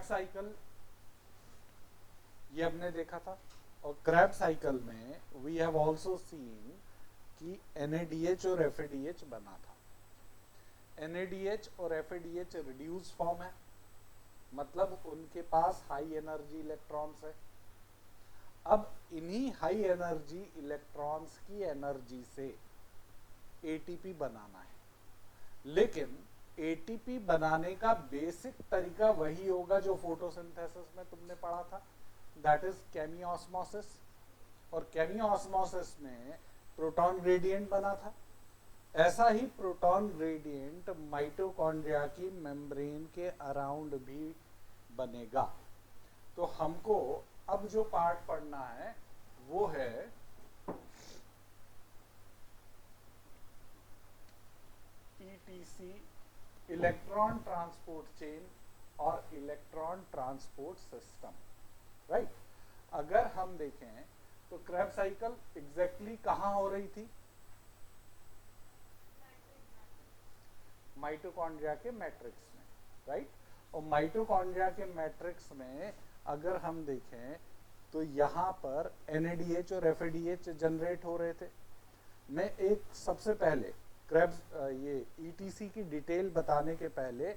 Krebs cycle ये हमने देखा था, और क्रेब्स साइकिल में वी हैव आल्सो सीन कि NADH और FADH बना था। NADH और FADH रिड्यूस फॉर्म है, मतलब उनके पास हाई एनर्जी इलेक्ट्रॉन्स है। अब इन्हीं हाई एनर्जी इलेक्ट्रॉन्स की एनर्जी से ATP बनाना है, लेकिन ATP बनाने का बेसिक तरीका वही होगा जो फोटोसिंथेसिस में तुमने पढ़ा था, दैट इज केमियोस्मोसिस। और केमियोस्मोसिस में प्रोटॉन ग्रेडियंट बना था। ऐसा ही प्रोटॉन ग्रेडियंट माइटोकॉन्ड्रिया की मेम्ब्रेन के अराउंड भी बनेगा। तो हमको अब जो पार्ट पढ़ना है वो है ETC, इलेक्ट्रॉन ट्रांसपोर्ट चेन और इलेक्ट्रॉन ट्रांसपोर्ट सिस्टम, राइट। अगर हम देखें तो क्रेब्स साइकिल एग्जैक्टली कहां हो रही थी? माइटोकॉन्ड्रिया के मैट्रिक्स में, राइट। और माइटोकॉन्ड्रिया के मैट्रिक्स में अगर हम देखें तो यहां पर NADH और FADH जनरेट हो रहे थे। मैं एक सबसे पहले क्रेब्स ये ETC की डिटेल बताने के पहले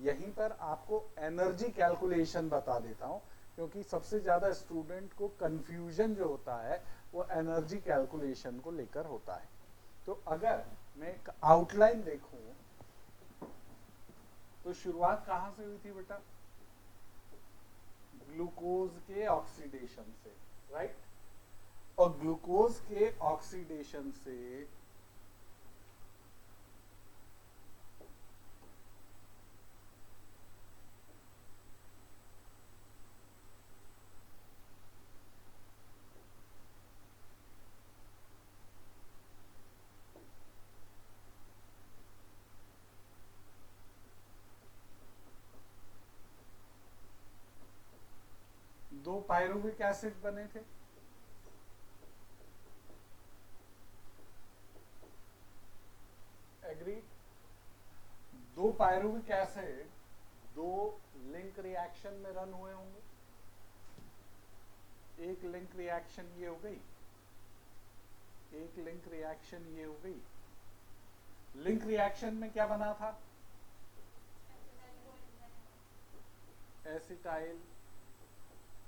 यहीं पर आपको एनर्जी कैलकुलेशन बता देता हूं, क्योंकि सबसे ज्यादा स्टूडेंट को कंफ्यूजन जो होता है वो एनर्जी कैलकुलेशन को लेकर होता है। तो अगर मैं एक आउटलाइन देखूं तो शुरुआत कहां से हुई थी बेटा? ग्लूकोज के ऑक्सीडेशन से, राइट। और ग्लूकोज के ऑक्सीडेशन से दो पायरुविक एसिड बने थे। एग्री? दो पायरुविक एसिड दो लिंक रिएक्शन में रन हुए होंगे। एक लिंक रिएक्शन ये हो गई, एक लिंक रिएक्शन ये हो गई। लिंक रिएक्शन में क्या बना था? Acetyl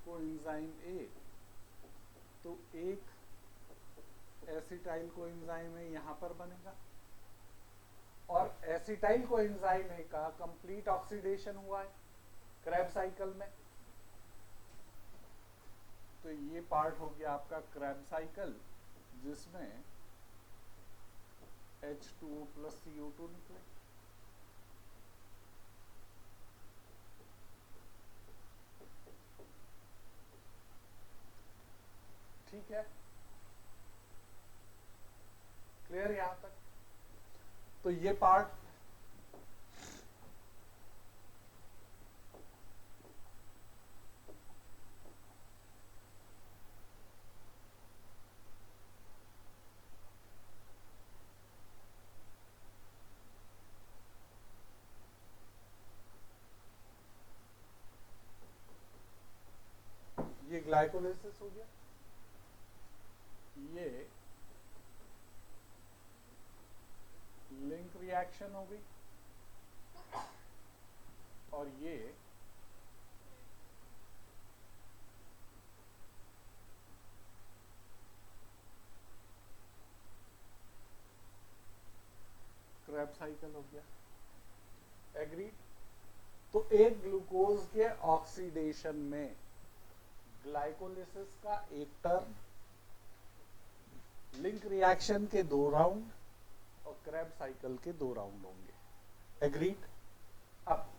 coenzyme A। तो एक एसिटाइल कोएंजाइम A यहां पर बनेगा, और एसिटाइल कोएंजाइम A का कंप्लीट ऑक्सीडेशन हुआ है क्रेब्स साइकिल में। तो ये पार्ट हो गया आपका क्रेब्स साइकिल, जिसमें H2O प्लस CO2 निकले। ठीक है, क्लियर यहां तक? तो ये पार्ट ये ग्लाइकोलाइसिस हो गया, ये लिंक रिएक्शन हो गई, और ये क्रेब्स साइकिल हो गया। एग्री? तो एक ग्लूकोज के ऑक्सीडेशन में ग्लाइकोलिसिस का एक टर्न, लिंक रिएक्शन के 2 राउंड, और क्रेब्स साइकिल के 2 राउंड होंगे। एग्रीड? अब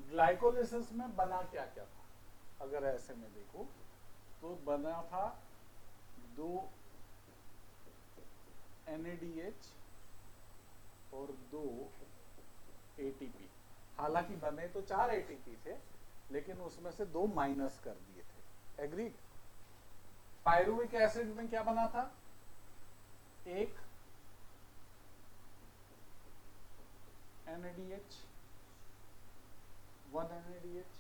ग्लाइकोलिसिस में बना क्या क्या था? अगर ऐसे में देखो तो बना था 2 NADH और 2 ATP। हालांकि बने तो 4 ATP थे, लेकिन उसमें से 2 माइनस कर दिए थे। एग्रीड? पायरुविक एसिड में क्या बना था? एक NADH, 1 NADH।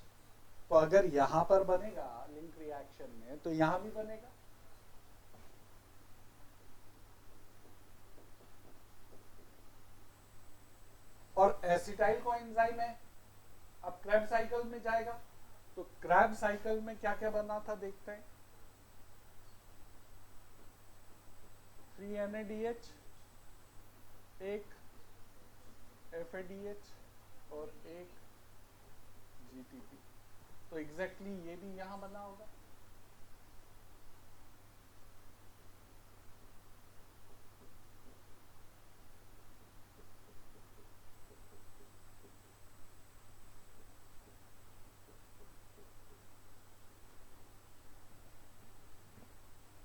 तो अगर यहां पर बनेगा लिंक रिएक्शन में तो यहां भी बनेगा। और एसिटाइल को एंजाइम है, अब क्रैब साइकिल में जाएगा तो क्रैब साइकिल में क्या क्या बना था देखते हैं। 3 NADH, एक FADH और एक GTP। तो एग्जैक्टली ये भी यहां बना होगा।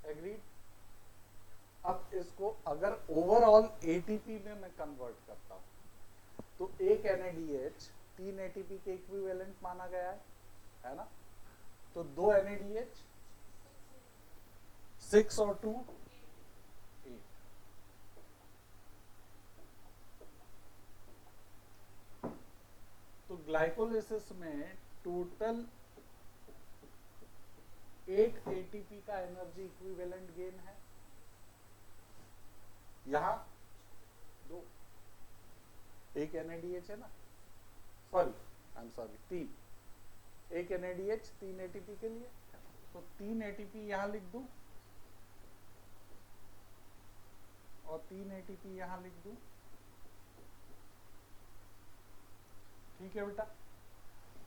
एग्रीड। अब इसको अगर ओवरऑल ATP में मैं कन्वर्ट करता हूं तो एक NADH 3 ATP के इक्विवेलेंट माना गया है ना। तो 2 NADH 6 और 2 8। तो ग्लाइकोलिसिस में टोटल 8 ATP का एनर्जी इक्विवेलेंट गेन है। यहां 2, एक NADH है ना, सॉरी आई एम सॉरी 3, एक NADH 3 ATP के लिए, तो 3 ATP यहां लिख दूं और 3 ATP यहां लिख दूं। ठीक है बेटा,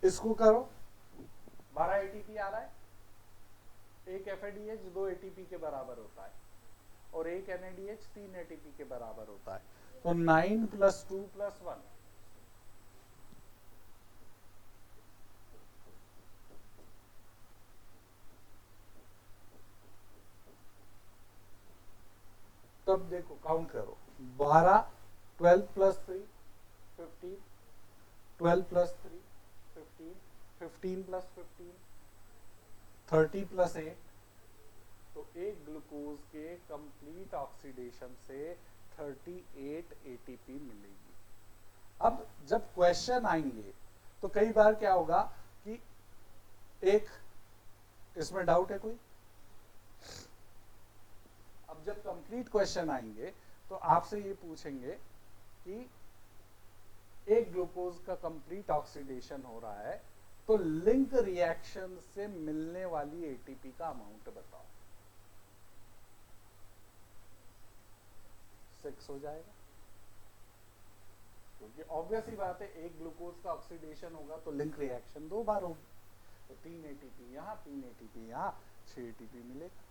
इसको करो। 12 ATP आ रहा है, एक FADH 2 ATP के बराबर होता है और एक NADH 3 ATP के बराबर होता है। तो 9 + 2 + 1 तब देखो काउंट करो। 12 12 + 3 15, 12 + 3 15, 15 + 15 30 + 8। तो एक ग्लूकोज के कंप्लीट ऑक्सीडेशन से 38 ATP मिलेगी। अब जब क्वेश्चन आएंगे तो कई बार क्या होगा कि एक इसमें डाउट है कोई। अब जब कंप्लीट क्वेश्चन आएंगे तो आपसे ये पूछेंगे कि एक ग्लूकोज का कंप्लीट ऑक्सीडेशन हो रहा है तो लिंक रिएक्शन से मिलने वाली ATP का अमाउंट बताओ। 6 हो जाएगा, क्योंकि ऑब्वियस ही बात है एक ग्लूकोज का ऑक्सीडेशन होगा तो लिंक रिएक्शन 2 बार होगी। तो 3 ATP यहां, 3 ATP यहां, 6 ATP मिलेगा।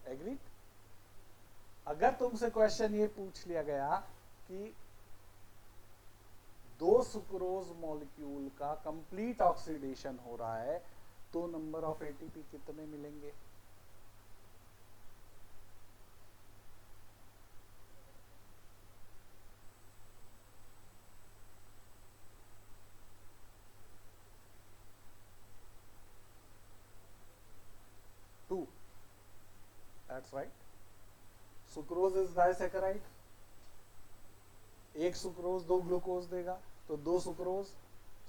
एग्री। अगर तुमसे क्वेश्चन ये पूछ लिया गया कि 2 सुक्रोज मॉलिक्यूल का कंप्लीट ऑक्सीडेशन हो रहा है तो नंबर ऑफ ATP कितने मिलेंगे? That's right. Sucrose is disaccharide. एक सुक्रोज 2 ग्लूकोज देगा तो 2 सुक्रोज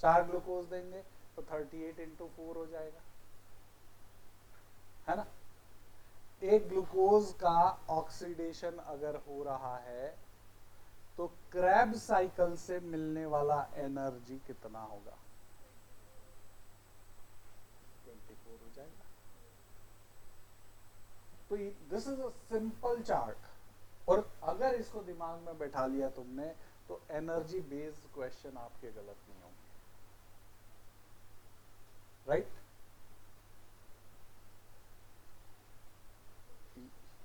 4 ग्लूकोज देंगे तो 38 × 4 हो जाएगा, है ना। एक ग्लूकोज का ऑक्सीडेशन अगर हो रहा है तो क्रैब साइकिल से मिलने वाला एनर्जी कितना होगा? 24 हो जाएगा। तो this is a simple chart, और अगर इसको दिमाग में बैठा लिया तुमने तो एनर्जी बेस्ड क्वेश्चन आपके गलत नहीं होंगे, राइट।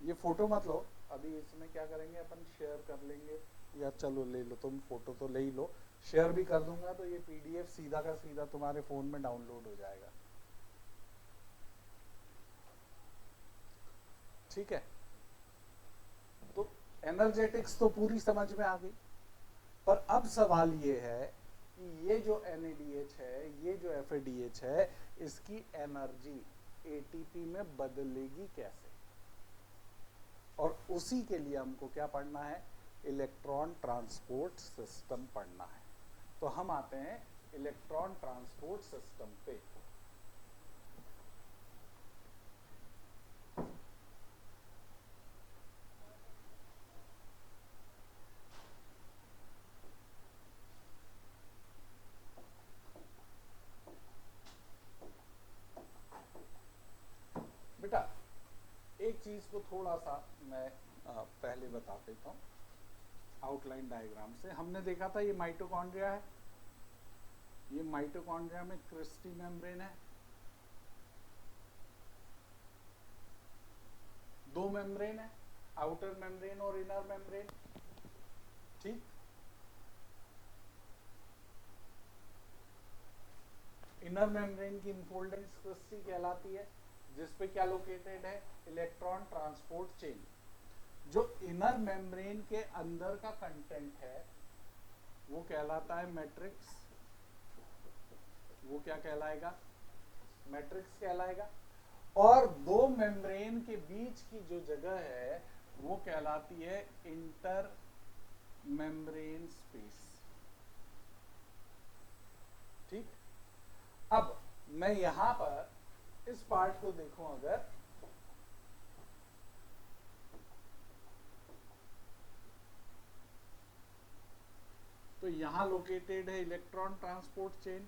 ये फोटो मत लो अभी, इसमें क्या करेंगे अपन शेयर कर लेंगे, या चलो ले लो, तुम फोटो तो ले ही लो, शेयर भी कर दूंगा तो ये PDF सीधा का सीधा तुम्हारे फोन में डाउनलोड हो जाएगा, ठीक है। तो एनर्जेटिक्स तो पूरी समझ में आ गई, पर अब सवाल ये है कि ये जो NADH है, ये जो FADH है, इसकी एनर्जी ATP में बदलेगी कैसे? और उसी के लिए हमको क्या पढ़ना है, इलेक्ट्रॉन ट्रांसपोर्ट सिस्टम पढ़ना है। तो हम आते हैं इलेक्ट्रॉन ट्रांसपोर्ट सिस्टम पे। बेटा एक चीज को थोड़ा सा मैं पहले बता देता हूँ आउटलाइन डायग्राम से। हमने देखा था ये माइटोकॉन्ड्रिया है, ये माइटोकॉन्ड्रिया में क्रिस्टी मेम्ब्रेन है, दो मेम्ब्रेन है, आउटर मेम्ब्रेन और इनर मेम्ब्रेन। ठीक, इनर मेम्ब्रेन की इनफोल्डिंग क्रिस्टी कहलाती है, जिसपे क्या लोकेटेड है, इलेक्ट्रॉन ट्रांसपोर्ट चेन। जो इनर मेम्ब्रेन के अंदर का कंटेंट है वो कहलाता है मैट्रिक्स। वो क्या कहलाएगा, मैट्रिक्स कहलाएगा। और दो मेम्ब्रेन के बीच की जो जगह है वो कहलाती है इंटर मेम्ब्रेन स्पेस। ठीक, अब मैं यहां पर इस पार्ट को देखूं अगर, तो यहां लोकेटेड है इलेक्ट्रॉन ट्रांसपोर्ट चेन।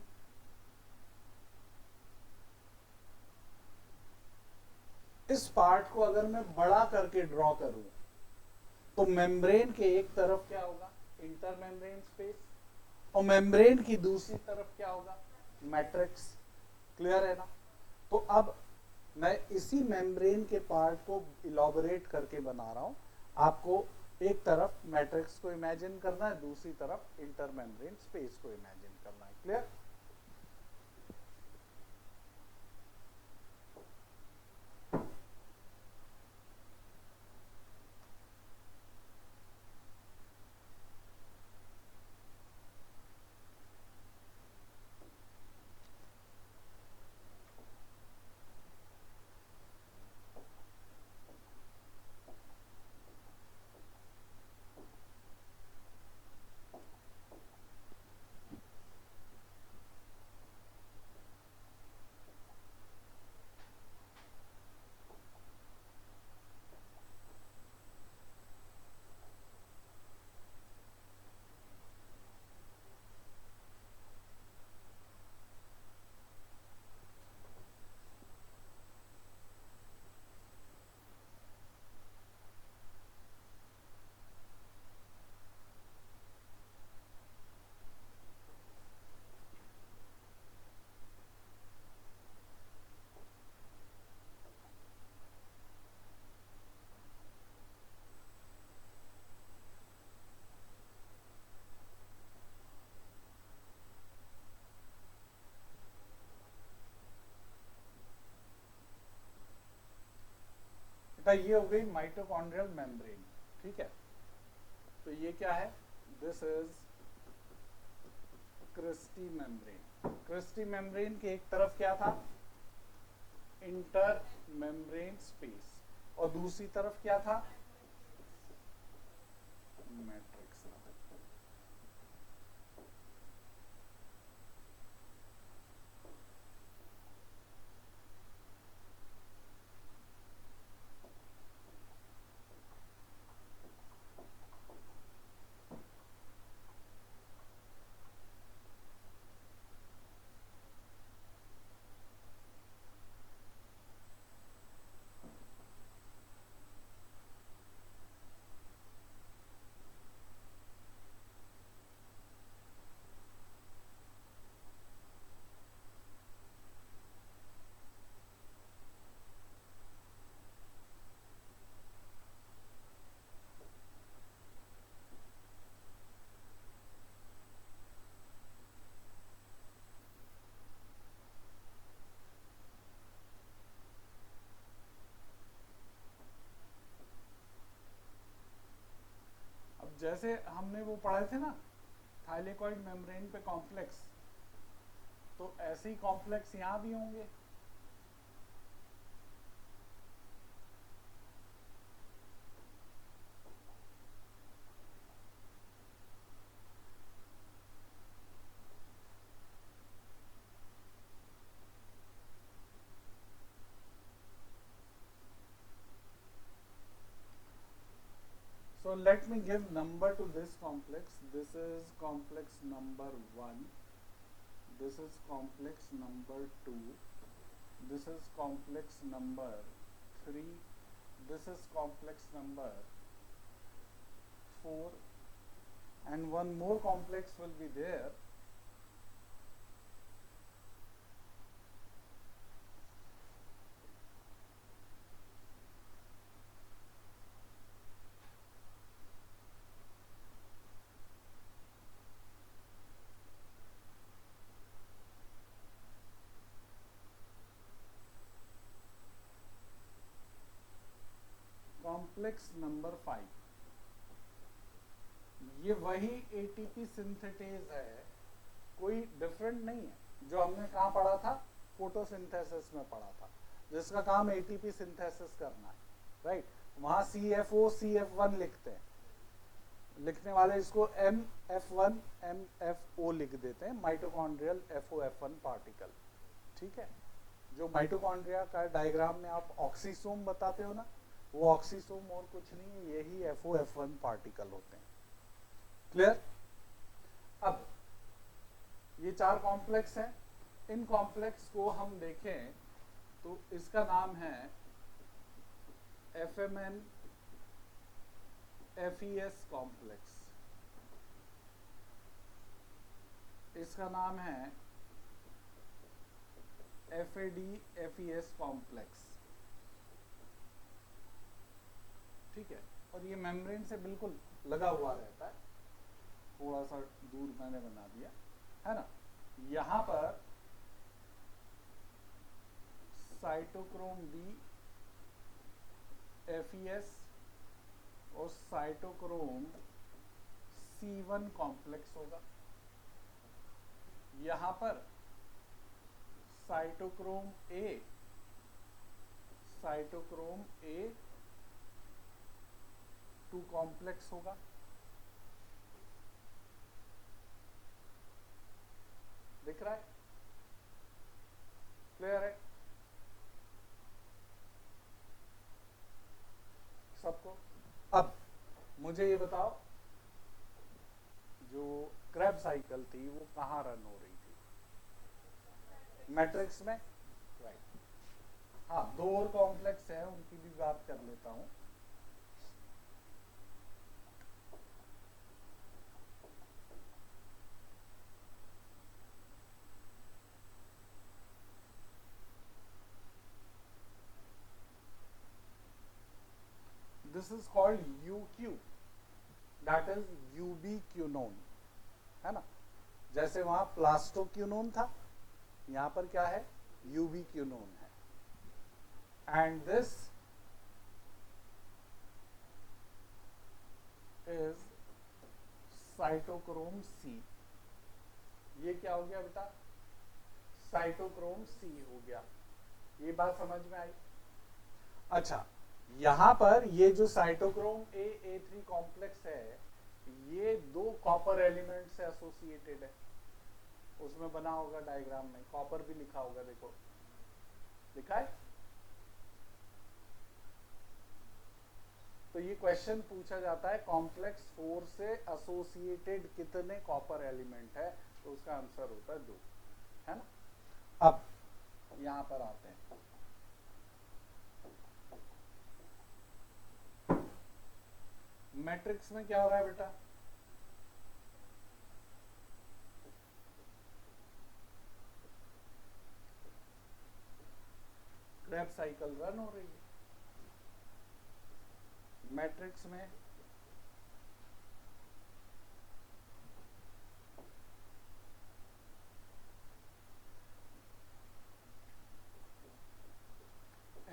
इस पार्ट को अगर मैं बड़ा करके ड्रॉ करूं तो मेम्ब्रेन के एक तरफ क्या होगा, इंटर मेम्ब्रेन स्पेस, और मेम्ब्रेन की दूसरी तरफ क्या होगा, मैट्रिक्स। क्लियर है ना। तो अब मैं इसी मेम्ब्रेन के पार्ट को इलॉबरेट करके बना रहा हूं। आपको एक तरफ मैट्रिक्स को इमेजिन करना है, दूसरी तरफ इंटर मेम्ब्रेन स्पेस को इमेजिन करना है। क्लियर। ये हो गई माइटोकॉन्ड्रियल मेम्ब्रेन। ठीक है, तो ये क्या है, this is cristae membrane. Cristae membrane के एक तरफ क्या था, इंटर मेम्ब्रेन स्पेस, और दूसरी तरफ क्या था, मैट्रिक्स था। जैसे हमने वो पढ़े थे ना थाइलेकॉइड मेम्ब्रेन पे कॉम्प्लेक्स, तो ऐसे ही कॉम्प्लेक्स यहां भी होंगे। So let me give number to this complex. This is complex number 1. This is complex number 2. This is complex number 3. This is complex number 4. And one more complex will be there. Complex number 5, ये वही ATP synthetase है, कोई different नहीं है जो हमने कहाँ पढ़ा था, फोटोसिंथेसिस में पढ़ा था, जिसका काम एटीपी सिंथेसिस करना है, राइट। वहां CFO CF1 लिखते हैं, लिखने वाले इसको MF1 MFO लिख देते हैं, माइटोकॉन्ड्रियल FOF1 पार्टिकल, ठीक है। जो माइटोकॉन्ड्रिया का डायग्राम में आप ऑक्सीसोम बताते हो ना, वो ऑक्सीसोम और कुछ नहीं है, यही FOF1 पार्टिकल होते हैं। क्लियर? अब ये 4 कॉम्प्लेक्स हैं, इन कॉम्प्लेक्स को हम देखें तो इसका नाम है FMN FES कॉम्प्लेक्स, इसका नाम है FAD FES कॉम्प्लेक्स, ठीक है। और ये मेम्ब्रेन से बिल्कुल लगा हुआ रहता है, थोड़ा सा दूर मैंने बना दिया है ना। यहाँ पर साइटोक्रोम B FES और साइटोक्रोम C1 कॉम्प्लेक्स होगा। यहाँ पर साइटोक्रोम A 2 कॉम्प्लेक्स होगा। दिख रहा है? क्लियर है सबको? अब मुझे ये बताओ, जो क्रैब साइकिल थी वो कहाँ रन हो रही थी? मैट्रिक्स में, राइट। हाँ, 2 और कॉम्प्लेक्स हैं, उनकी भी बात कर लेता हूं। This is called UQ, that is ubiquinone, है ना। जैसे वहां प्लास्टोक्यूनोन था, यहां पर क्या है? यूबिक्यूनोन है। And this is cytochrome C। ये क्या हो गया बेटा? साइटोक्रोम C हो गया। ये बात समझ में आई? अच्छा, यहां पर ये जो साइटोक्रोम A3 कॉम्प्लेक्स है, ये 2 कॉपर एलिमेंट से एसोसिएटेड है। उसमें बना होगा डायग्राम में, कॉपर भी लिखा होगा, देखो लिखा है। तो ये क्वेश्चन पूछा जाता है, कॉम्प्लेक्स 4 से एसोसिएटेड कितने कॉपर एलिमेंट है? तो उसका आंसर होता है 2, है ना। अब यहां पर आते हैं, मैट्रिक्स में क्या हो रहा है बेटा? क्रैब साइकिल रन हो रही है। मैट्रिक्स में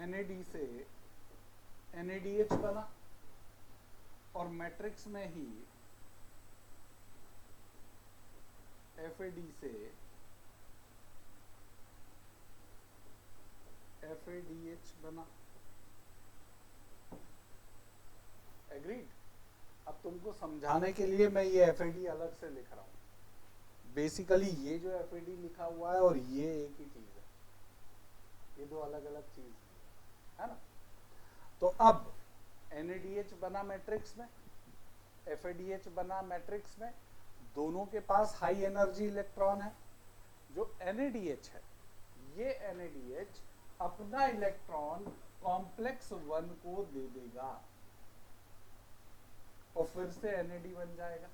NAD से NADH बना, और मैट्रिक्स में ही FAD से FADH बना। एग्रीड? अब तुमको समझाने के लिए मैं ये FAD अलग से लिख रहा हूं। बेसिकली ये जो FAD लिखा हुआ है और ये एक ही चीज है, ये 2 अलग अलग चीज है ना। तो अब NADH बना मैट्रिक्स में, FADH बना मैट्रिक्स में, दोनों के पास हाई एनर्जी इलेक्ट्रॉन है। जो NADH है, ये NADH अपना इलेक्ट्रॉन कॉम्प्लेक्स 1 को दे देगा और फिर से NAD बन जाएगा।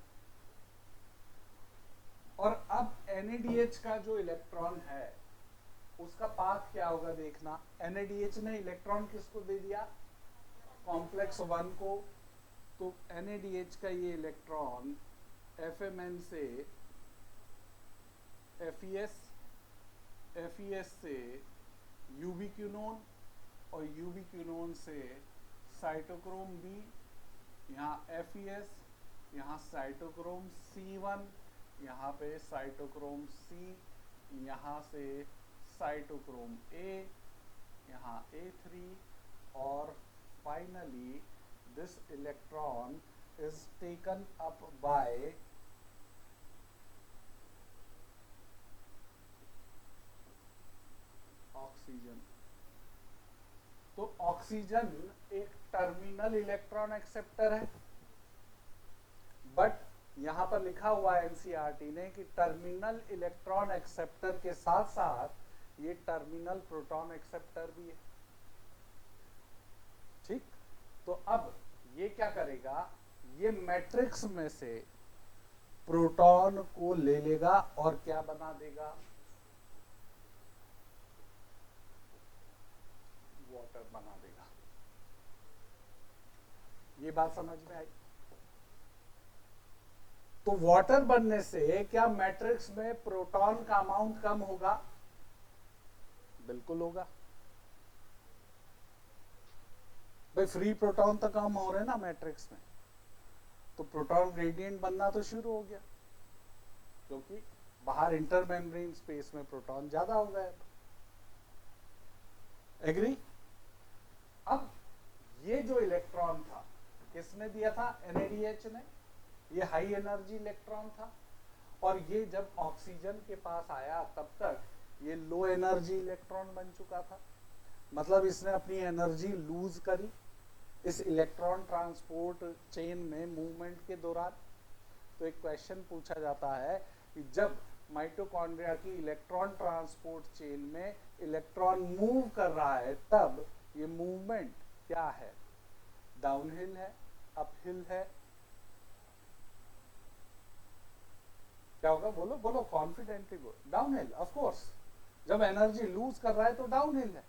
और अब NADH का जो इलेक्ट्रॉन है उसका पाथ क्या होगा देखना। NADH ने इलेक्ट्रॉन किसको दे दिया, कॉम्प्लेक्स 1 को, तो NADH का ये इलेक्ट्रॉन FMN से FES से यूबिक्विनोन और यूबिक्विनोन से साइटोक्रोम B, यहाँ FES, यहाँ साइटोक्रोम C1, यहाँ पे साइटोक्रोम C, यहाँ से साइटोक्रोम A, यहाँ A3, और finally this electron is taken up by oxygen. तो ऑक्सीजन एक टर्मिनल इलेक्ट्रॉन एक्सेप्टर है, बट यहां पर लिखा हुआ है एनसीईआरटी ने कि टर्मिनल इलेक्ट्रॉन एक्सेप्टर के साथ साथ ये टर्मिनल प्रोटॉन एक्सेप्टर भी है। ठीक, तो अब ये क्या करेगा, ये मैट्रिक्स में से प्रोटॉन को ले लेगा और क्या बना देगा, वाटर बना देगा। ये बात समझ में आई। तो वाटर बनने से क्या मैट्रिक्स में प्रोटॉन का अमाउंट कम होगा, बिल्कुल होगा भाई, फ्री प्रोटॉन तो कम हो रहे हैं ना मैट्रिक्स में, तो प्रोटॉन ग्रेडियंट बनना तो शुरू हो गया, क्योंकि बाहर इंटरमेम्ब्रेन स्पेस में प्रोटॉन ज्यादा हो गए। एग्री। अब ये जो इलेक्ट्रॉन था किसने दिया था, NADH ने, ये हाई एनर्जी इलेक्ट्रॉन था, और ये जब ऑक्सीजन के पास आया तब तक ये लो एनर्जी इलेक्ट्रॉन बन चुका था, मतलब इसने अपनी एनर्जी लूज करी इस इलेक्ट्रॉन ट्रांसपोर्ट चेन में मूवमेंट के दौरान। तो एक क्वेश्चन पूछा जाता है कि जब माइटोकॉन्ड्रिया की इलेक्ट्रॉन ट्रांसपोर्ट चेन में इलेक्ट्रॉन मूव कर रहा है तब ये मूवमेंट क्या है, डाउनहिल है, अपहिल है, क्या होगा, बोलो बोलो कॉन्फिडेंटली बोलो। डाउनहिल, ऑफ कोर्स, जब एनर्जी लूज कर रहा है तो डाउनहिल है।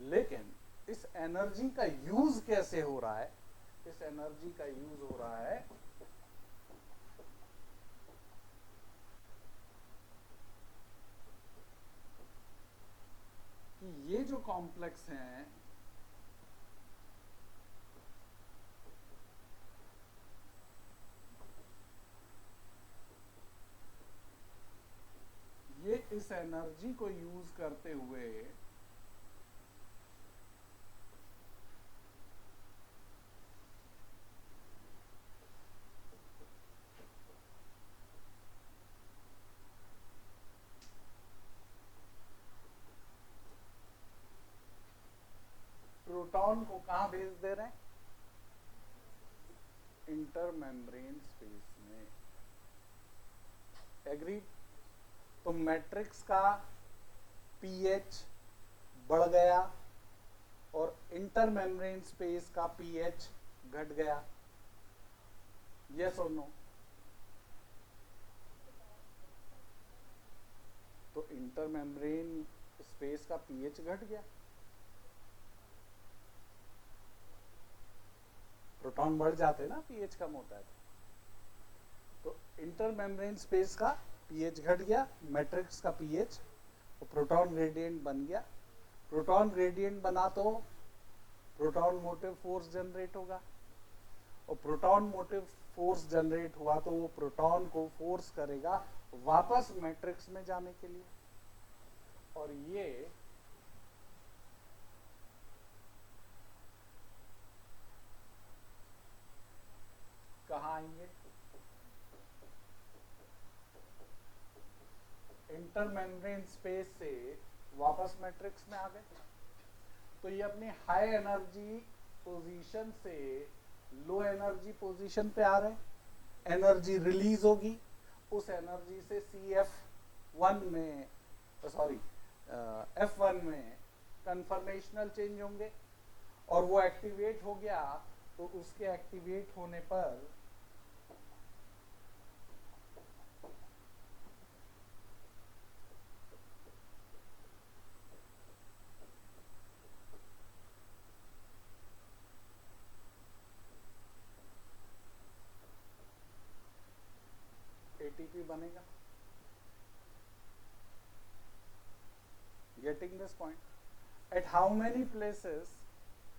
लेकिन इस एनर्जी का यूज कैसे हो रहा है, इस एनर्जी का यूज हो रहा है कि ये जो कॉम्प्लेक्स हैं ये इस एनर्जी को यूज करते हुए प्रोटॉन को कहां भेज दे रहे हैं, इंटरमेम्ब्रेन स्पेस में। एग्री। तो मैट्रिक्स का पीएच बढ़ गया और इंटरमेम्ब्रेन स्पेस का पीएच घट गया, यस और नो। तो इंटरमेम्ब्रेन स्पेस का पीएच घट गया, प्रोटॉन बढ़ जाते ना, पीएच कम होता है। तो इंटरमेम्ब्रेन स्पेस का पीएच घट गया, मैट्रिक्स का पीएच, तो प्रोटॉन ग्रेडियंट बन गया। प्रोटॉन ग्रेडियंट बना तो प्रोटॉन मोटिव फोर्स जनरेट होगा, और प्रोटॉन मोटिव फोर्स जनरेट हुआ तो वो प्रोटॉन को फोर्स करेगा वापस मैट्रिक्स में जाने के लिए, और ये कहाँ आएंगे, इंटरमेम्ब्रेन स्पेस से वापस मैट्रिक्स में आ गए। तो ये अपनी हाई एनर्जी पोजीशन से लो एनर्जी पोजीशन पे आ रहे हैं, एनर्जी रिलीज होगी, उस एनर्जी से CF1 में सॉरी F1 में कन्फर्मेशनल चेंज होंगे और वो एक्टिवेट हो गया तो उसके एक्टिवेट होने पर ATP बनेगा. Getting this point? At how many places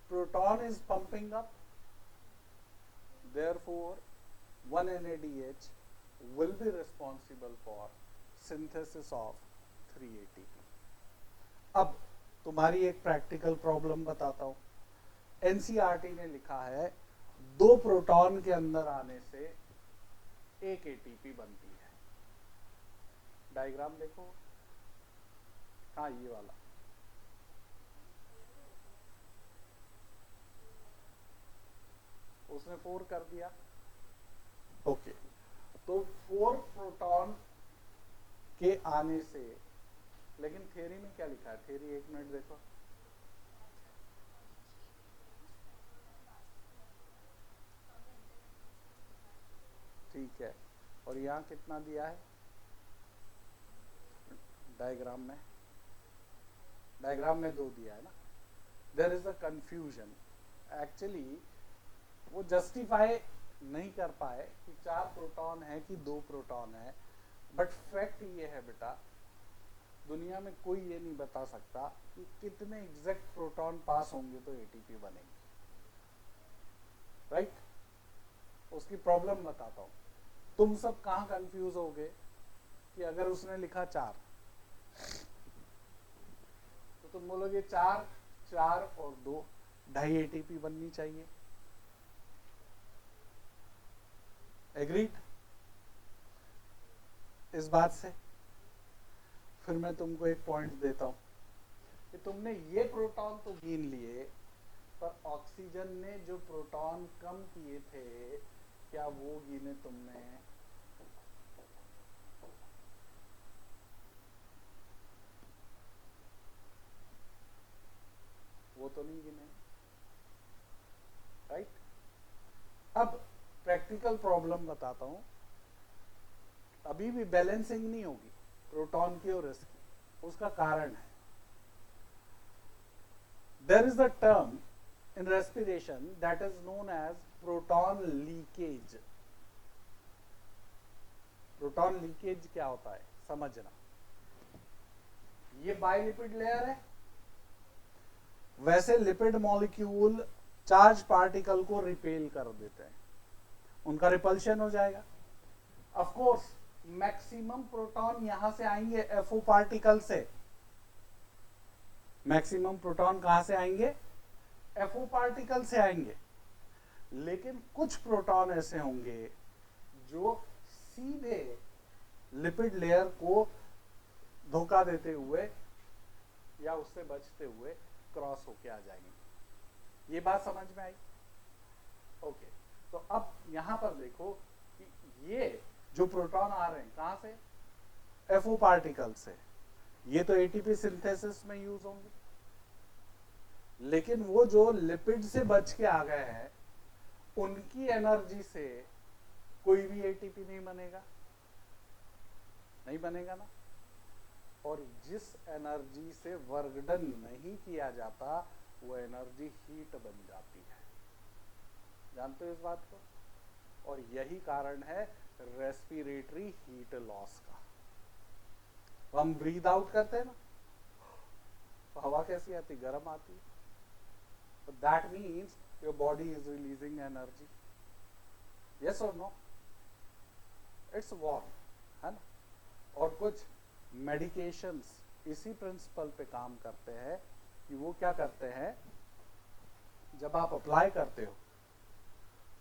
proton is pumping up? Therefore, one NADH will be responsible for synthesis of 3 ATP. अब तुम्हारी एक प्रैक्टिकल प्रॉब्लम बताता हूँ. NCERT ने लिखा है 2 प्रोटॉन के अंदर आने से 1 ATP बनती है. डायग्राम देखो. हाँ, ये वाला. उसने 4 कर दिया. ओके, तो 4 प्रोटॉन के आने से, लेकिन थ्योरी में क्या लिखा है? थ्योरी 1 मिनट देखो. ठीक है, और यहाँ कितना दिया है डायग्राम में? डायग्राम में 2 दिया है ना. There is a confusion. Actually वो जस्टिफाई नहीं कर पाए कि 4 प्रोटॉन है कि 2 प्रोटॉन है. बट फैक्ट ये है बेटा, दुनिया में कोई ये नहीं बता सकता कि कितने एग्जैक्ट प्रोटॉन पास होंगे तो एटीपी बनेगी. राइट? उसकी प्रॉब्लम बताता हूं. तुम सब कहां कंफ्यूज हो गए कि अगर उसने लिखा 4 तो तुम बोलोगे 4 4 और 2 2.5 एटीपी बननी चाहिए. एग्रीड इस बात से? फिर मैं तुमको एक पॉइंट देता हूं कि तुमने ये प्रोटॉन तो गिन लिए, पर ऑक्सीजन ने जो प्रोटॉन कम किए थे क्या वो गिने तुमने? वो तो नहीं गिने. राइट? अब प्रैक्टिकल प्रॉब्लम बताता हूं. अभी भी बैलेंसिंग नहीं होगी प्रोटॉन की और इसकी. उसका कारण है, there is a term in respiration that is known as proton leakage. Proton leakage क्या होता है समझना. ये बाइलिपिड लेयर है. वैसे लिपिड मॉलिक्यूल चार्ज पार्टिकल को रिपेल कर देते हैं, उनका रिपल्शन हो जाएगा. ऑफ कोर्स मैक्सिमम प्रोटॉन यहां से आएंगे FO पार्टिकल से. मैक्सिमम प्रोटॉन कहां से आएंगे? FO पार्टिकल से आएंगे. लेकिन कुछ प्रोटॉन ऐसे होंगे जो सीधे लिपिड लेयर को धोखा देते हुए या उससे बचते हुए क्रॉस होके आ जाएंगे. ये बात समझ में आई? ओके, तो अब यहां पर देखो कि ये जो प्रोटॉन आ रहे हैं कहां से? FO पार्टिकल से. ये तो एटीपी सिंथेसिस में यूज होंगे. लेकिन वो जो लिपिड से बच के आ गए हैं उनकी एनर्जी से कोई भी एटीपी नहीं बनेगा. नहीं बनेगा ना. और जिस एनर्जी से वर्क डन नहीं किया जाता वो एनर्जी हीट बन जाती है. जानते हो इस बात को? और यही कारण है रेस्पिरेटरी हीट लॉस का. तो हम ब्रीद आउट करते हैं ना, तो हवा कैसी आती? गर्म आती है. तो that means your body is releasing energy. Yes और नो? इट्स वार्म, है ना. और कुछ मेडिकेशंस इसी प्रिंसिपल पे काम करते हैं कि वो क्या करते हैं, जब आप अप्लाई करते हो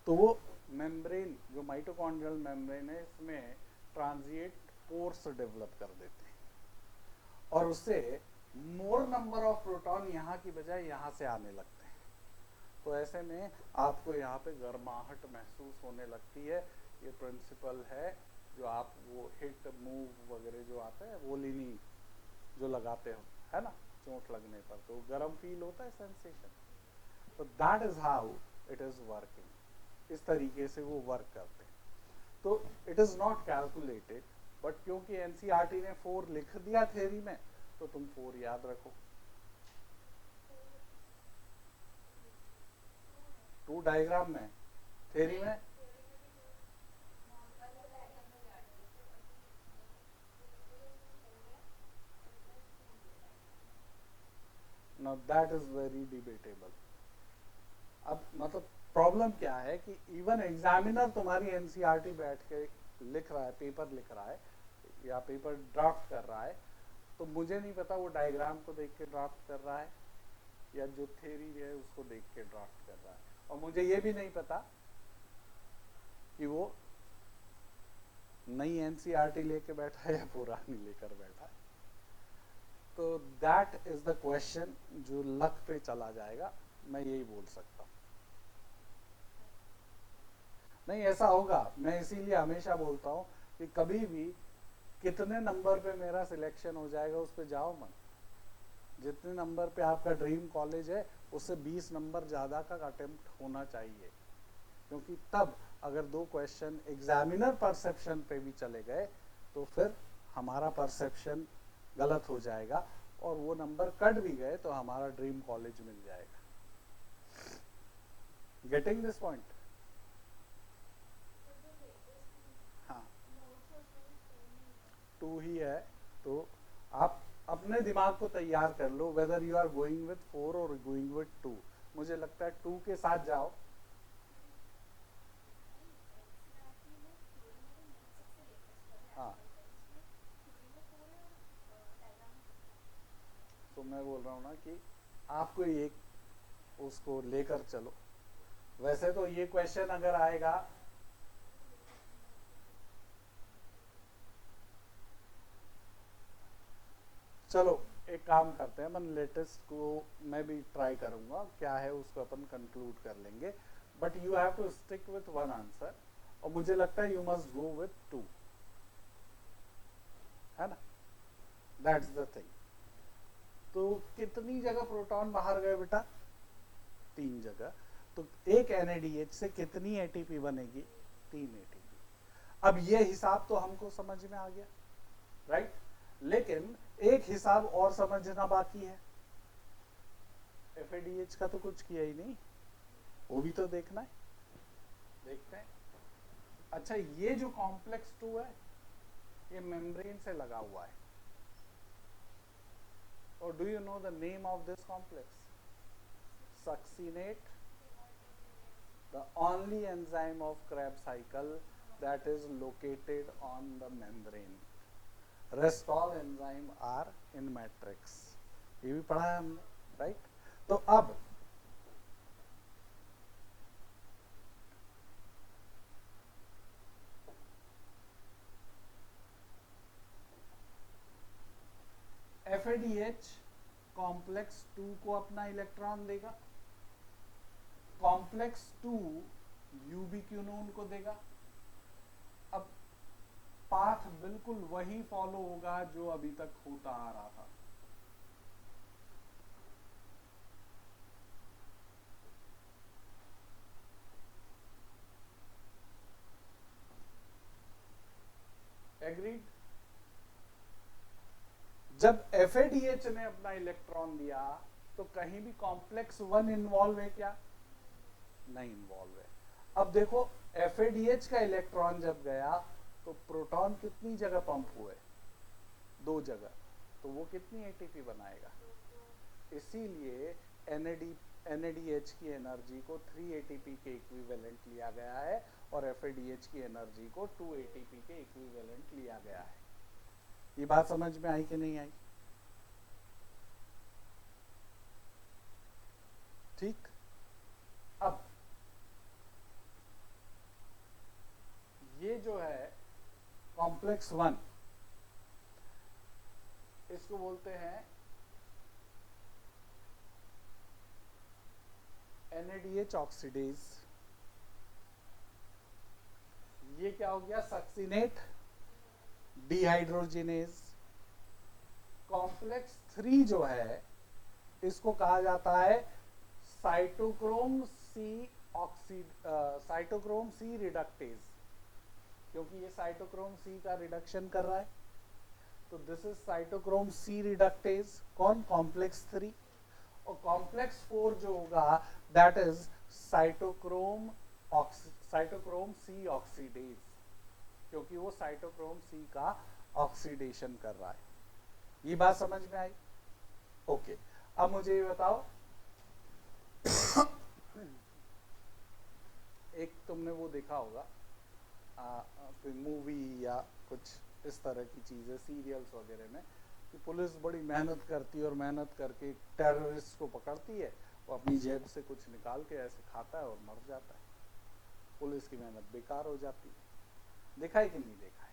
तो वो मेम्ब्रेन, जो माइटोकॉन्ड्रियल मेम्ब्रेन है, इसमें ट्रांजिएंट पोर्स डेवलप कर देते हैं और उससे मोर नंबर ऑफ प्रोटॉन यहाँ की बजाय यहाँ से आने लगते हैं. तो ऐसे में आपको यहाँ पे गर्माहट महसूस होने लगती है। ये प्रिंसिपल है जो आप वो हिट मूव वगैरह जो आता है वो लीनी जो लगाते हो, है ना, चोट लगने पर तो गर्म फील होता है सेंसेशन। तो that is how it is working, इस तरीके से वो वर्क करते हैं। तो it is not calculated, but क्योंकि एनसीईआरटी ने 4 लिख दिया थ्योरी में तो तुम 4 याद रखो। 2 डायग्राम में, थ्योरी में now that is very debatable। अब मतलब प्रॉब्लम क्या है कि इवन एग्जामिनर तुम्हारी एनसीईआरटी बैठ के लिख रहा है, पेपर लिख रहा है या पेपर ड्राफ्ट कर रहा है, तो मुझे नहीं पता वो डायग्राम को देख के ड्राफ्ट कर रहा है या जो थ्योरी है उसको देख के ड्राफ्ट कर रहा है, और मुझे ये भी नहीं पता कि वो नई एनसीईआरटी लेके बैठा है या पुरानी लेकर बैठा है। तो दैट इज द क्वेश्चन जो लक पे चला जाएगा, मैं यही बोल सकता हूँ। नहीं ऐसा होगा, मैं इसीलिए हमेशा बोलता हूँ कि कभी भी कितने नंबर पे मेरा सिलेक्शन हो जाएगा उस पे जाओ मत। जितने नंबर पे आपका ड्रीम कॉलेज है उससे 20 नंबर ज़्यादा का अटेम्प्ट होना चाहिए, क्योंकि तब अगर 2 क्वेश्चन एग्जामिनर परसेप्शन पे भी चले गए तो फिर हमारा परसेप्शन गलत हो जाएगा और वो नंबर कट भी गए तो हमारा ड्रीम कॉलेज मिल जाएगा। Getting this point? हाँ 2 ही है, तो आप अपने दिमाग को तैयार कर लो whether you are going with 4 और गोइंग विथ 2। मुझे लगता है 2 के साथ जाओ। हाँ तो मैं बोल रहा हूँ ना कि आपको एक उसको लेकर चलो। वैसे तो ये क्वेश्चन अगर आएगा, चलो एक काम करते हैं, मैं लेटेस्ट को मैं भी ट्राई करूंगा, क्या है उसको अपन कंक्लूड कर लेंगे, but you have to stick with 1 answer, और मुझे लगता है यू मस्ट गो विथ 2, है ना, दैट्स द थिंग। तो कितनी जगह प्रोटॉन बाहर गए बेटा? 3 जगह। तो एक NADH से कितनी ATP बनेगी? 3 ATP। अब ये हिसाब तो हमको समझ में आ गया, राइट? लेकिन एक हिसाब और समझना बाकी है। FADH का तो कुछ किया ही नहीं, वो भी तो देखना है, देखते हैं। अच्छा ये जो कॉम्प्लेक्स 2 है ये मेम्ब्रेन से लगा हुआ है, और do you know the name of this complex? Succinate, the only enzyme of Krebs cycle that is located on the membrane. Rest all enzyme are in matrix. ये भी पढ़ा है हमने, राइट? तो अब FADH कॉम्प्लेक्स 2 को अपना इलेक्ट्रॉन देगा, कॉम्प्लेक्स 2 यूबिक्विनोन को देगा। अब पाथ बिल्कुल वही फॉलो होगा जो अभी तक होता आ रहा था। एग्रीड? जब FADH ने अपना इलेक्ट्रॉन दिया तो कहीं भी कॉम्प्लेक्स 1 इन्वॉल्व है क्या? नहीं इन्वॉल्व है। अब देखो FADH का इलेक्ट्रॉन जब गया तो प्रोटॉन कितनी जगह पंप हुए? 2 जगह, तो वो कितनी ATP बनाएगा? इसीलिए NADH की एनर्जी को 3 ATP के इक्विवेलेंट लिया गया है और FADH की एनर्जी को 2 ATP के इक्विवेलेंट लिया गया है। ये बात समझ में आई कि नहीं आई? ठीक। अब ये जो है कॉम्प्लेक्स 1, इसको बोलते हैं NADH ऑक्सीडेज, ये क्या हो गया, सक्सिनेट डिहाइड्रोजिनेज। कॉम्प्लेक्स 3 जो है इसको कहा जाता है साइटोक्रोम सी रिडक्टेज, क्योंकि ये साइटोक्रोम सी का रिडक्शन कर रहा है, तो this is cytochrome C reductase. कौन, कॉम्प्लेक्स 3। और कॉम्प्लेक्स 4 जो होगा that is cytochrome C oxidase, क्योंकि वो साइटोक्रोम सी का ऑक्सीडेशन कर रहा है। ये बात समझ में आई? ओके, अब मुझे ये बताओ, एक तुमने वो देखा होगा कोई मूवी या कुछ इस तरह की चीजें सीरियल्स वगैरह में, कि पुलिस बड़ी मेहनत करती है और मेहनत करके टेररिस्ट को पकड़ती है, वो अपनी जेब से कुछ निकाल के ऐसे खाता है और मर जाता है, पुलिस की मेहनत बेकार हो जाती है। देखा है कि नहीं देखा है?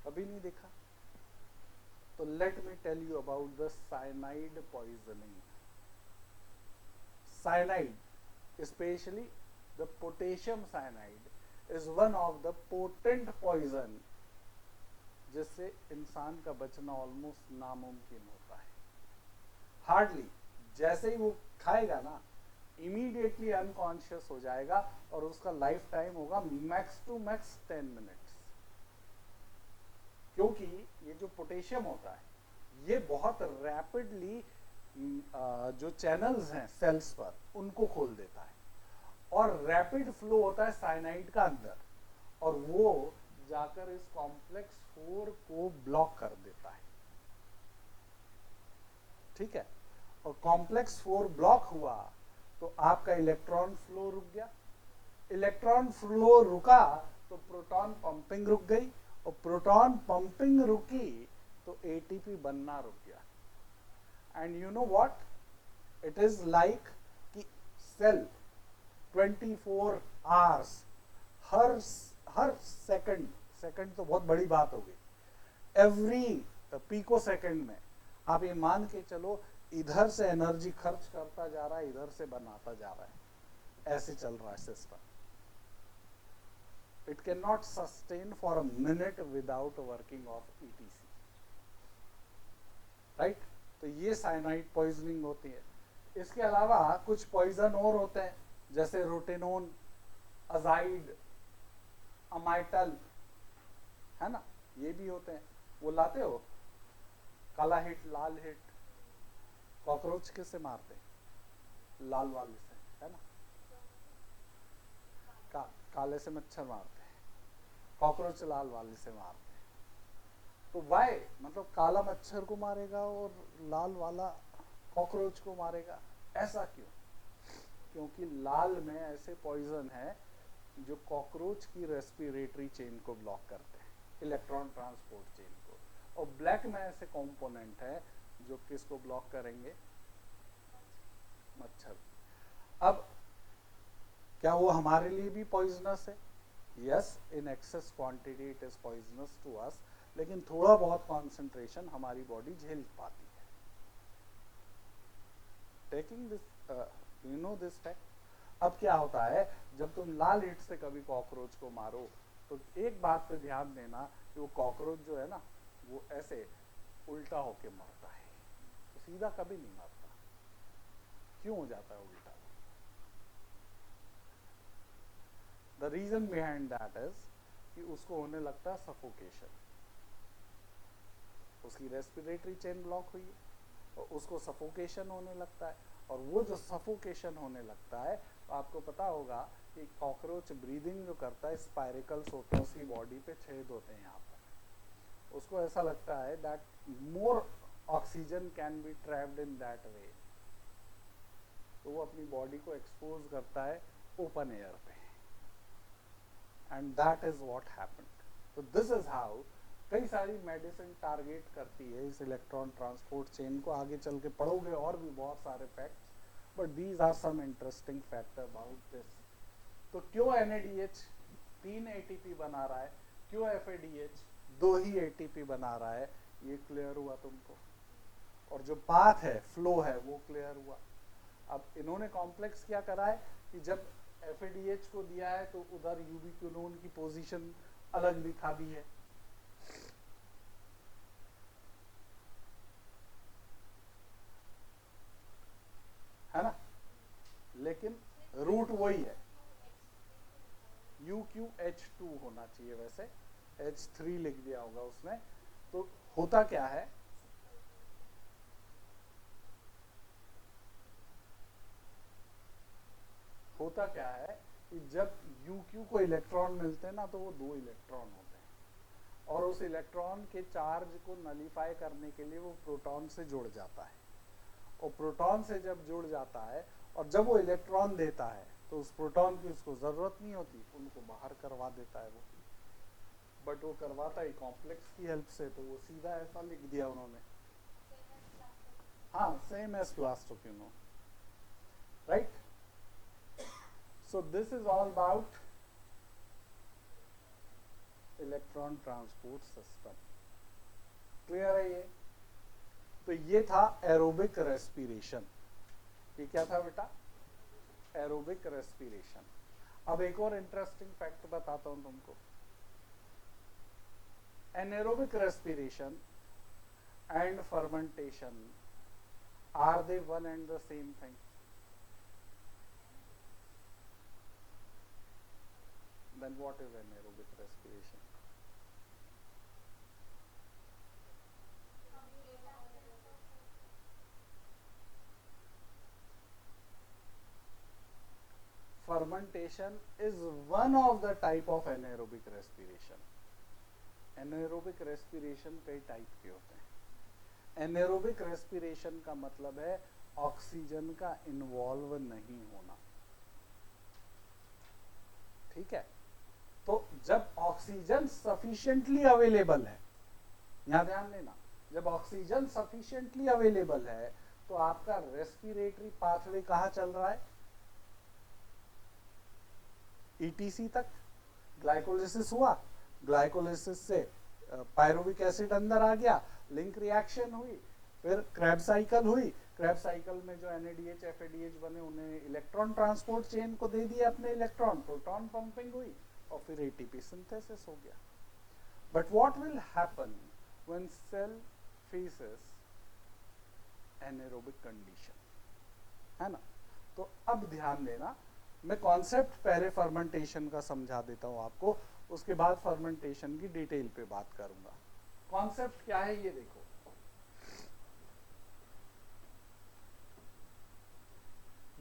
कभी नहीं देखा? तो let me tell you about the cyanide poisoning. Cyanide, especially the potassium cyanide is one of the potent poison जिससे इंसान का बचना ऑलमोस्ट नामुमकिन होता है। हार्डली, जैसे ही वो खाएगा ना इमीडिएटली अनकॉन्शियस हो जाएगा और उसका लाइफ टाइम होगा मैक्स टू मैक्स 10 मिनट्स। क्योंकि ये जो पोटेशियम होता है ये बहुत रैपिडली जो चैनल्स हैं सेल्स पर उनको खोल देता है और रैपिड फ्लो होता है साइनाइड का अंदर, और वो जाकर इस कॉम्प्लेक्स 4 को ब्लॉक कर देता है। ठीक है, और कॉम्प्लेक्स 4 ब्लॉक हुआ तो आपका इलेक्ट्रॉन फ्लो रुक गया, इलेक्ट्रॉन फ्लो रुका तो प्रोटॉन पंपिंग रुक गई, और प्रोटॉन पंपिंग रुकी तो एटीपी बनना रुक गया। And you know what, it is like कि सेल 24 आवर्स हर सेकंड तो बहुत बड़ी बात हो गई, एवरी पिको सेकंड में आप ये मान के चलो इधर से एनर्जी खर्च करता जा रहा है, इधर से बनाता जा रहा है, ऐसे चल रहा है system. It can not sustain for a minute without working of ETC, right? तो ये साइनाइड पॉइजनिंग होती है। इसके अलावा कुछ पॉइजन और होते हैं, जैसे रोटेनोन, अजाइड, अमाइटल, है ना, ये भी होते हैं। वो लाते हो, काला हिट, लाल हिट। कॉकरोच किससे मारते हैं? लाल वाले से, है ना। काले से मच्छर मारते हैं, कॉकरोच लाल वाले से मारते हैं। तो वाई, मतलब काला मच्छर को मारेगा और लाल वाला कॉकरोच को मारेगा, ऐसा क्यों? क्योंकि लाल में ऐसे पॉइजन है जो कॉकरोच की रेस्पिरेटरी चेन को ब्लॉक करते हैं, इलेक्ट्रॉन ट्रांसपोर्ट चेन को, और ब्लैक में ऐसे कंपोनेंट है जो किसको ब्लॉक करेंगे? मच्छर। अब क्या वो हमारे लिए भी पॉइजनस है? Yes, in excess quantity it is poisonous to us, लेकिन थोड़ा बहुत कॉन्सेंट्रेशन हमारी बॉडी झेल पाती है। Taking this, you know this fact. अब क्या होता है, जब तुम लाल हिट से कभी कॉकरोच को मारो तो एक बात पे ध्यान देना कि वो कॉकरोच जो है ना वो ऐसे उल्टा होके मरता है, तो सीधा कभी नहीं मरता। क्यों हो जाता है उल्टा? The reason behind that is कि उसको होने लगता है सफोकेशन, उसकी रेस्पिरेटरी चेन ब्लॉक हुई है और उसको सफोकेशन होने लगता है, और वो जो सफोकेशन होने लगता है तो आपको पता होगा कि कॉकरोच ब्रीदिंग जो करता है, स्पाइरिकल्स होते हैं उसकी बॉडी पे, छेद होते हैं यहाँ पर, उसको ऐसा लगता है that more oxygen can be trapped in that way, तो वो अपनी बॉडी को एक्सपोज करता है ओपन एयर पे, and that is what happened. तो दिस इज हाउ कई सारी मेडिसिन टारगेट करती है इस इलेक्ट्रॉन ट्रांसपोर्ट चेन को। आगे चल के पढ़ोगे और भी बहुत सारे facts, but these are some interesting fact about this. तो क्यों NADH 3 ATP बना रहा है, क्यों FADH 2 ही ATP बना रहा है, ये क्लियर हुआ तुमको? और जो पाथ है, फ्लो है, वो क्लियर हुआ। अब इन्होंने कॉम्प्लेक्स क्या करा है कि जब FADH को दिया है तो उधर यूबिक्विनोन की पोजीशन अलग दिखा दी है ना, लेकिन रूट वही है, UQH2 होना चाहिए, वैसे H3 लिख दिया होगा उसने। तो होता क्या है, होता क्या है कि जब UQ को इलेक्ट्रॉन मिलते हैं ना तो वो 2 इलेक्ट्रॉन होते हैं और उस इलेक्ट्रॉन के चार्ज को नलीफाई करने के लिए वो प्रोटॉन से जुड़ जाता है, और प्रोटॉन से जब जुड़ जाता है और जब वो इलेक्ट्रॉन देता है तो उस प्रोटॉन की उसको जरूरत नहीं होती, उनको बाहर करवा देता है वो, बट वो करवाता है कॉम्प्लेक्स की हेल्प से, तो वो सीधा ऐसा लिख दिया उन्होंने, हाँ same as plastoquinone, right. So this is all about electron transport system. Clear है ये? तो ये था एरोबिक रेस्पिरेशन। ये क्या था बेटा? Aerobic respiration. अब एक और इंटरेस्टिंग फैक्ट बताता हूं तुमको। Anaerobic respiration and fermentation, are they one and the same thing? Then what is anaerobic respiration? Fermentation is one of the type of anaerobic respiration. Anaerobic respiration कई type के होते हैं। Anaerobic respiration का मतलब है ऑक्सीजन का involve नहीं होना, ठीक है। तो जब ऑक्सीजन सफिशिएंटली अवेलेबल है, यहां ध्यान देना, जब ऑक्सीजन सफिशिएंटली अवेलेबल है तो आपका रेस्पिरेटरी पाथवे कहां चल रहा है? ETC तक। ग्लाइकोलिसिस हुआ, ग्लाइकोलिसिस से पायरुविक एसिड अंदर आ गया, लिंक रिएक्शन हुई, फिर क्रेब्स साइकिल हुई, क्रेब्स साइकिल में जो NADH FADH बने उन्हें इलेक्ट्रॉन ट्रांसपोर्ट चेन को दे दिया अपने इलेक्ट्रॉन, प्रोटॉन पंपिंग हुई और फिर ATP सिंथेसिस हो गया। But what will happen when cell faces anaerobic condition, है ना। तो अब ध्यान देना, मैं कॉन्सेप्ट पहले फर्मेंटेशन का समझा देता हूं आपको, उसके बाद फर्मेंटेशन की डिटेल पे बात करूंगा। कॉन्सेप्ट क्या है ये देखो,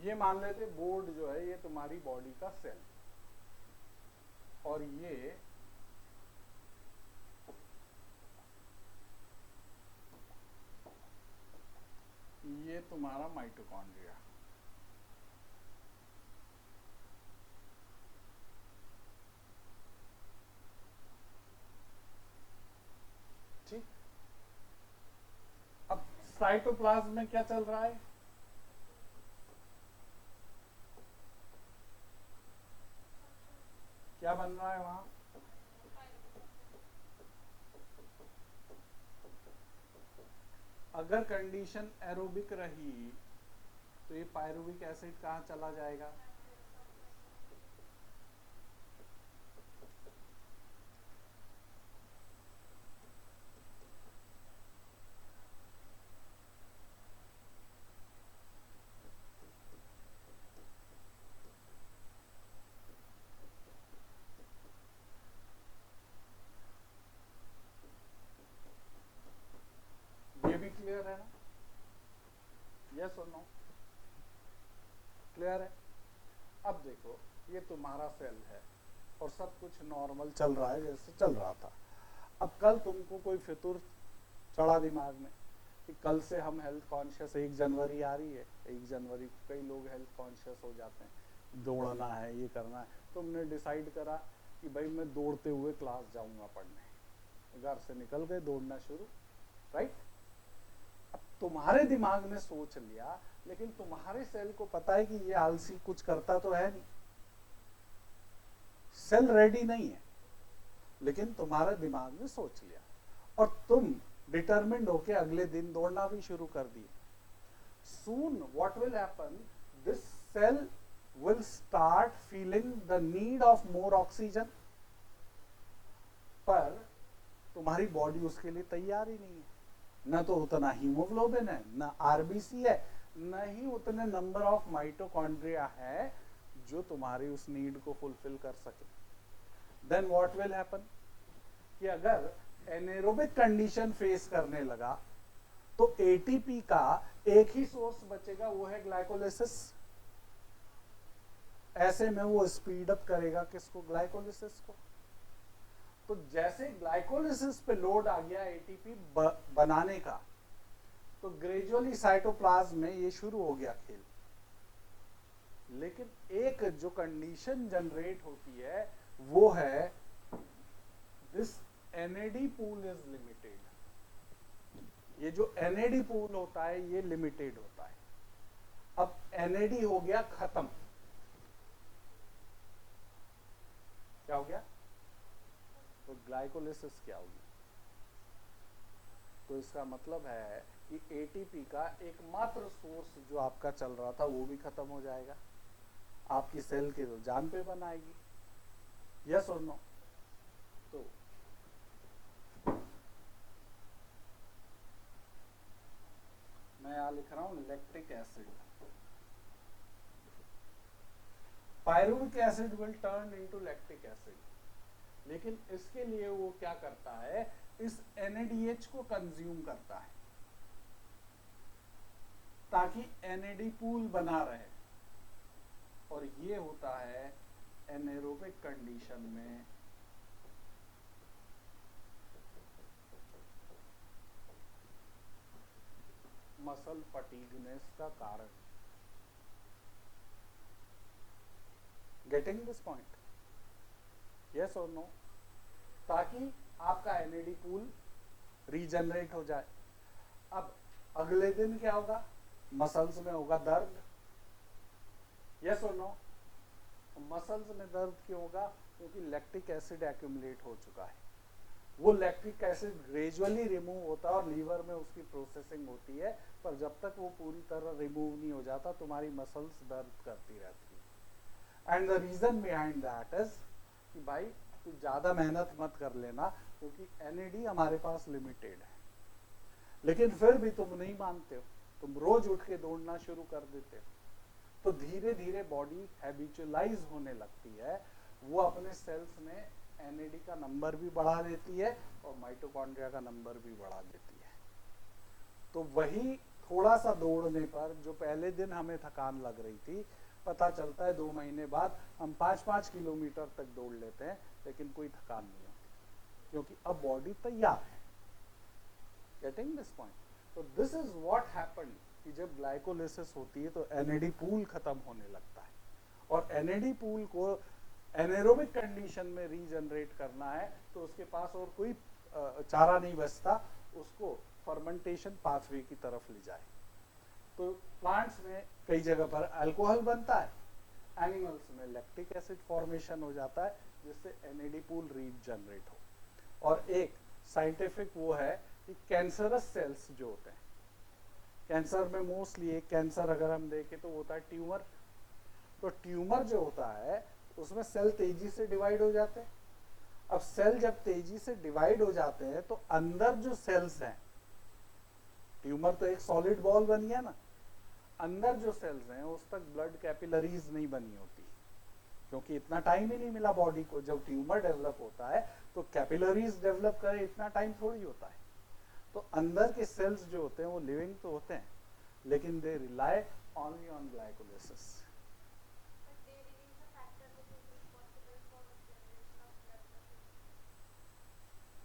ये मान लेते बोर्ड जो है ये तुम्हारी बॉडी का सेल, और ये तुम्हारा माइटोकॉन्ड्रिया, ठीक। अब साइटोप्लाज्म में क्या चल रहा है? क्या बन रहा है वहां? अगर कंडीशन एरोबिक रही तो ये पायरुविक एसिड कहां चला जाएगा? ये भी क्लियर है ना? यस और नो? क्लियर है? अब देखो, ये तुम्हारा सेल है और सब कुछ नॉर्मल चल रहा है जैसे चल रहा था। अब कल तुमको कोई फितूर चढ़ा दिमाग में कि कल से हम हेल्थ कॉन्शियस, 1 जनवरी आ रही है, 1 जनवरी को कई लोग हेल्थ कॉन्शियस हो जाते हैं, दौड़ना है, ये करना है। तुमने डिसाइड करा कि भाई मैं दौड़ते हुए क्लास जाऊंगा पढ़ने, घर से निकल गए, दौड़ना शुरू, राइट। अब तुम्हारे दिमाग ने सोच लिया, लेकिन तुम्हारे सेल को पता है कि ये आलसी कुछ करता तो है नहीं, सेल रेडी नहीं है, लेकिन तुम्हारे दिमाग ने सोच लिया और तुम डिटरमिन्ड होके अगले दिन दौड़ना भी शुरू कर दिए। Soon what will happen this cell will start feeling the need of more oxygen, पर तुम्हारी बॉडी उसके लिए तैयार ही नहीं है। न तो उतना हीमोग्लोबिन है, न आरबीसी है, न ही उतने नंबर ऑफ माइटोकॉन्ड्रिया है जो तुम्हारी उस नीड को फुलफिल कर सके। देन व्हाट विल हैपन कि अगर एनेरोबिक कंडीशन फेस करने लगा तो एटीपी का एक ही सोर्स बचेगा, वो है ग्लाइकोलिसिस। ऐसे में वो स्पीड अप करेगा किसको? ग्लाइकोलिसिस को। तो जैसे ग्लाइकोलिसिस पे लोड आ गया एटीपी बनाने का, तो ग्रेजुअली साइटोप्लाज्म में ये शुरू हो गया खेल। लेकिन एक जो कंडीशन जनरेट होती है वो है this NAD pool is limited. ये जो एनएडी पूल होता है ये लिमिटेड होता है। अब एनएडी हो गया खत्म, क्या हो गया? तो ग्लाइकोलिसिस क्या होगी? तो इसका मतलब है कि एटीपी का एकमात्र सोर्स जो आपका चल रहा था वो भी खत्म हो जाएगा, आपकी सेल के तो जान पे बनाएगी। यस और नो? तो मैं यहां लिख रहा हूं lactic acid. Pyruvic acid will turn into lactic acid, लेकिन इसके लिए वो क्या करता है? इस NADH को कंज्यूम करता है ताकि NAD पूल बना रहे। और ये होता है एनेरोबिक कंडीशन में मसल फटीगनेस का कारण। Getting this point? यस और नो? ताकि आपका NAD पूल रीजनरेट हो जाए। अब अगले दिन क्या होगा? मसल्स में होगा दर्द। यस और नो? मसल्स में दर्द क्यों होगा? क्योंकि लैक्टिक एसिड एक्यूमुलेट हो चुका है। वो लैक्टिक एसिड ग्रेजुअली रिमूव होता है और लीवर में उसकी प्रोसेसिंग होती है, पर जब तक वो पूरी तरह रिमूव नहीं हो जाता तुम्हारी मसल्स दर्द करती रहती है। And the reason behind that is कि भाई तू ज्यादा मेहनत मत कर लेना, क्योंकि NAD हमारे पास लिमिटेड है। लेकिन फिर भी तुम नहीं मानते हो, तुम रोज उठ के दौड़ना शुरू कर देते हो। तो धीरे धीरे बॉडी हैबिचुअलाइज होने लगती है, वो अपने सेल्स में NAD का नंबर भी बढ़ा देती है और माइटोकॉन्ड्रिया का नंबर भी बढ़ा देती है। तो वही थोड़ा सा दौड़ने पर जो पहले दिन हमें थकान लग रही थी, पता चलता है 2 महीने बाद हम 5-5 किलोमीटर तक दौड़ लेते हैं, लेकिन कोई थकान नहीं होती, क्योंकि अब बॉडी तैयार है। Getting this point? तो दिस इज व्हाट हैपेंड कि जब ग्लाइकोलिसिस होती है तो NAD पूल खत्म होने लगता है, और NAD पूल को एनेरोबिक कंडीशन में रीजनरेट करना है तो उसके पास और कोई चारा नहीं बचता, उसको फर्मेंटेशन पाथवे की तरफ ले जाए। तो प्लांट्स में कई जगह पर अल्कोहल बनता है, एनिमल्स में लैक्टिक एसिड फॉर्मेशन हो जाता है, जिससे NAD पूल रीजनरेट हो। और एक साइंटिफिक वो है कि कैंसरस सेल्स जो होते हैं, कैंसर में मोस्टली एक कैंसर अगर हम देखें तो वो होता है ट्यूमर। तो ट्यूमर जो होता है उसमें सेल तेजी से डिवाइड हो जाते हैं। अब सेल जब तेजी से डिवाइड हो जाते हैं तो अंदर जो सेल्स हैं, ट्यूमर तो एक सॉलिड बॉल बन गया ना, अंदर जो सेल्स हैं उस तक ब्लड कैपिलरीज नहीं बनी होती, क्योंकि इतना टाइम ही नहीं मिला बॉडी को। जब ट्यूमर डेवलप होता है तो कैपिलरीज डेवलप करे, इतना टाइम थोड़ी होता है। तो अंदर के सेल्स जो होते हैं वो लिविंग तो होते हैं, लेकिन they rely only on glycolysis.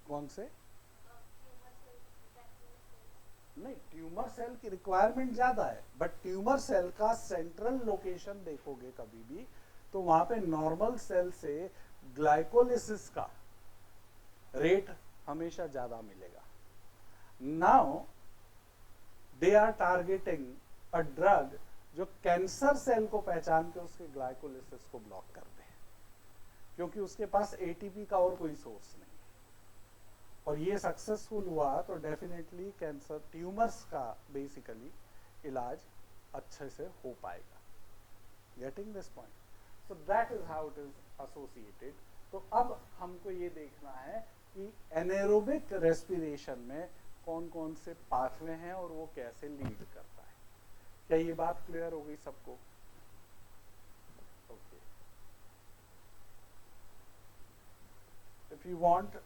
कौन से? नहीं, ट्यूमर सेल की रिक्वायरमेंट ज्यादा है, बट ट्यूमर सेल का सेंट्रल लोकेशन देखोगे कभी भी तो वहां पे नॉर्मल सेल से ग्लाइकोलिसिस का रेट हमेशा ज्यादा मिलेगा। Now they are targeting a drug जो कैंसर सेल को पहचान के उसके ग्लाइकोलिसिस को ब्लॉक कर दे, क्योंकि उसके पास एटीपी का और कोई सोर्स नहीं। और ये सक्सेसफुल हुआ तो डेफिनेटली कैंसर ट्यूमर्स का बेसिकली इलाज अच्छे से हो पाएगा। Getting this point? So that is how it is associated. तो अब हमको ये देखना है कि एनेरोबिक रेस्पिरेशन में कौन कौन से पाथवे हैं और वो कैसे लीड करता है. क्या ये बात क्लियर हो गई सबको? Okay. If you want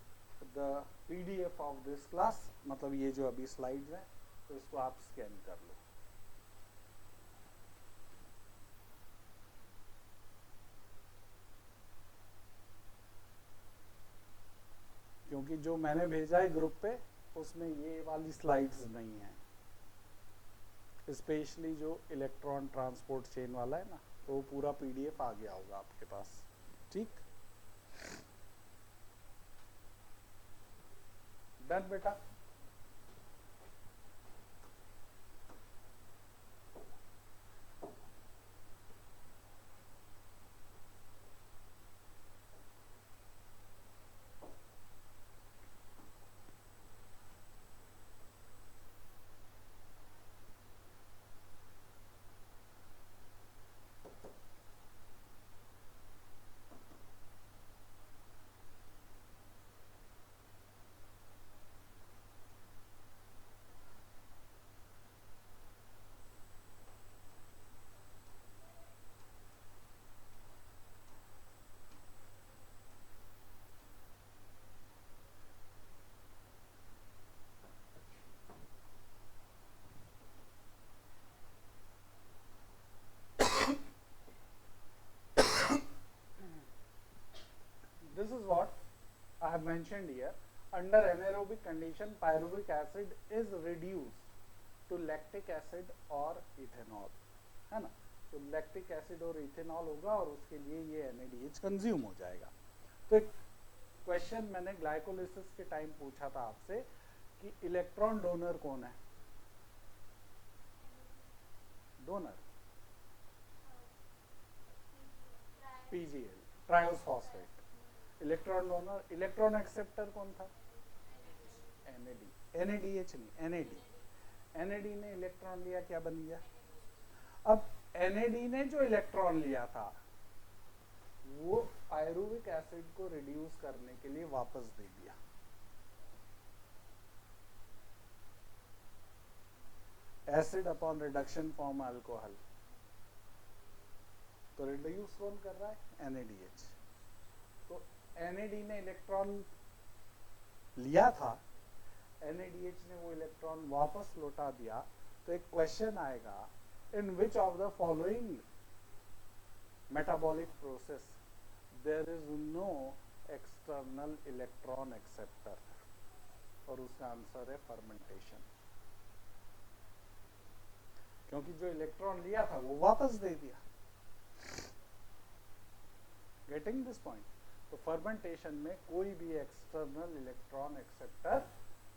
the PDF of this class, मतलब ये जो अभी स्लाइड्स हैं, तो इसको आप स्कैन कर लो. क्योंकि जो मैंने भेजा है ग्रुप पे उसमें ये वाली स्लाइड्स नहीं है, स्पेशली जो इलेक्ट्रॉन ट्रांसपोर्ट चेन वाला है ना, तो वो पूरा पीडीएफ आ गया होगा आपके पास. ठीक, डन बेटा. This is what I have mentioned here. Under anaerobic condition, pyruvic acid is reduced to lactic acid or ethanol, है ना. तो लैक्टिक एसिड और इथेनॉल होगा और उसके लिए ये NADH कंज्यूम हो जाएगा. तो एक क्वेश्चन मैंने ग्लाइकोलिसिस के टाइम पूछा था आपसे कि इलेक्ट्रॉन डोनर कौन है? Donor PGL, triose phosphate. Electron donor. Electron acceptor कौन था? NAD. NADH नहीं, NAD. NAD ने इलेक्ट्रॉन लिया, क्या बन गया? अब NAD ने जो इलेक्ट्रॉन लिया था वो पायरुविक एसिड को रिड्यूस करने के लिए वापस दे दिया. Acid upon reduction form alcohol. तो रिड्यूस कौन कर रहा है? NADH. तो NAD ने इलेक्ट्रॉन लिया था, NADH ने वो इलेक्ट्रॉन वापस लौटा दिया. तो एक क्वेश्चन आएगा, in which of the following metabolic process there is no external electron acceptor? और उसका आंसर है फर्मेंटेशन. क्योंकि जो इलेक्ट्रॉन लिया था वो वापस दे दिया. Getting this point? तो फर्मेंटेशन में कोई भी एक्सटर्नल इलेक्ट्रॉन एक्सेप्टर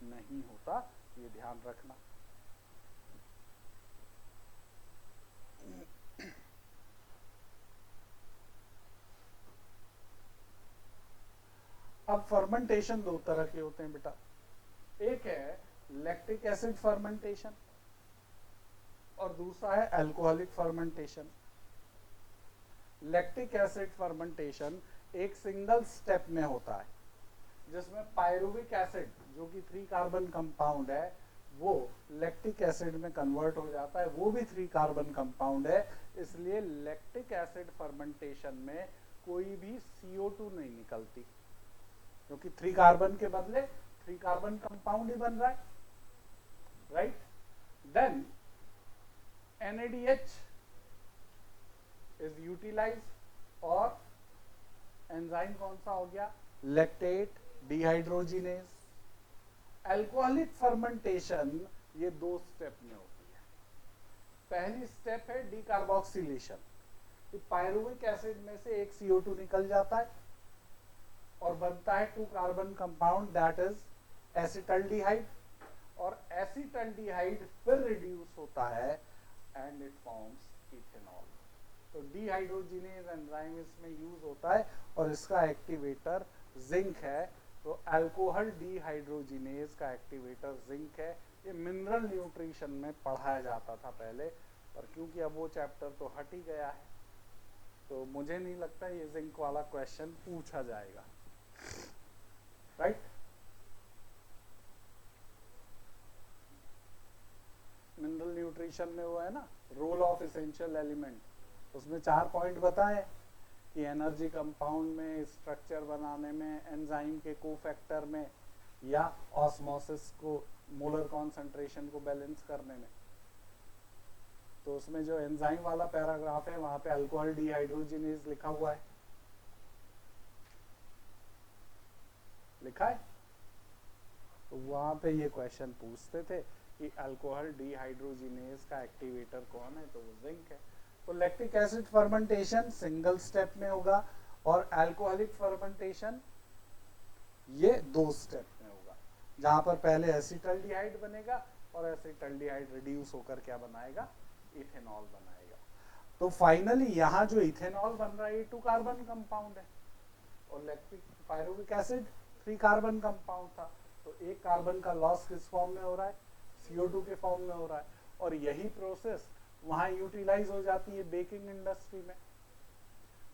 नहीं होता, ये ध्यान रखना. अब फर्मेंटेशन दो तरह के होते हैं बेटा. एक है लैक्टिक एसिड फर्मेंटेशन और दूसरा है alcoholic fermentation. Lactic acid fermentation एक सिंगल स्टेप में होता है, जिसमें पायरुविक एसिड जो कि 3 कार्बन कंपाउंड है वो लैक्टिक एसिड में कन्वर्ट हो जाता है. वो भी 3 कार्बन कंपाउंड है, इसलिए लैक्टिक एसिड फर्मेंटेशन में कोई भी CO2 नहीं निकलती, क्योंकि 3 कार्बन के बदले 3 कार्बन कंपाउंड ही बन रहा है. Right. Then NADH is utilise और एंजाइम कौन सा हो गया? Lactate dehydrogenase. अल्कोहलिक फर्मेंटेशन ये 2 स्टेप में होती है. पहली स्टेप है डीकार्बोक्सिलेशन. पायरुविक एसिड में से एक CO2 निकल जाता है और बनता है 2 carbon compound, that is acetaldehyde. और एसिटल्डिहाइड फिर रिड्यूस होता है एंड इट फॉर्म्स इथेनॉल. तो डिहाइड्रोजिनेज एंजाइम इसमें यूज होता है और इसका एक्टिवेटर जिंक है. तो अल्कोहल डिहाइड्रोजिनेज का एक्टिवेटर जिंक है. ये मिनरल न्यूट्रिशन में पढ़ाया जाता था पहले, पर क्योंकि अब वो चैप्टर तो हट ही गया है, तो मुझे नहीं लगता ये जिंक वाला क्वेश्चन पूछा जाएगा, राइट। मिनरल न्यूट्रिशन में वो है ना, रोल ऑफ एसेंशियल एलिमेंट, उसमें 4 पॉइंट बताए कि एनर्जी कंपाउंड में, स्ट्रक्चर बनाने में, एंजाइम के कोफैक्टर में, या ऑस्मोसिस को, मोलर कॉन्सेंट्रेशन को बैलेंस करने में। तो उसमें जो एंजाइम वाला पैराग्राफ है वहां पे अल्कोहल डिहाइड्रोजिनेज लिखा हुआ है, लिखा है। तो वहां पे ये क्वेश्चन पूछते थे कि अल्कोहल डिहाइड्रोजिनेज का एक्टिवेटर कौन है, तो वो जिंक है। तो lactic acid fermentation single step में होगा और अल्कोहलिक फर्मेंटेशन ये 2 स्टेप में होगा, जहां पर पहले एसिटल्डिहाइड बनेगा और एसिटल्डिहाइड रिड्यूस होकर क्या बनाएगा, इथेनॉल बनाएगा। तो फाइनली यहाँ जो इथेनॉल बन रहा है ये 2 कार्बन कंपाउंड है और lactic pyruvic acid 3 carbon compound था। तो 1 कार्बन का लॉस किस फॉर्म में हो रहा है, CO2 के फॉर्म में हो रहा है। और यही प्रोसेस वहां यूटिलाइज हो जाती है बेकिंग इंडस्ट्री में,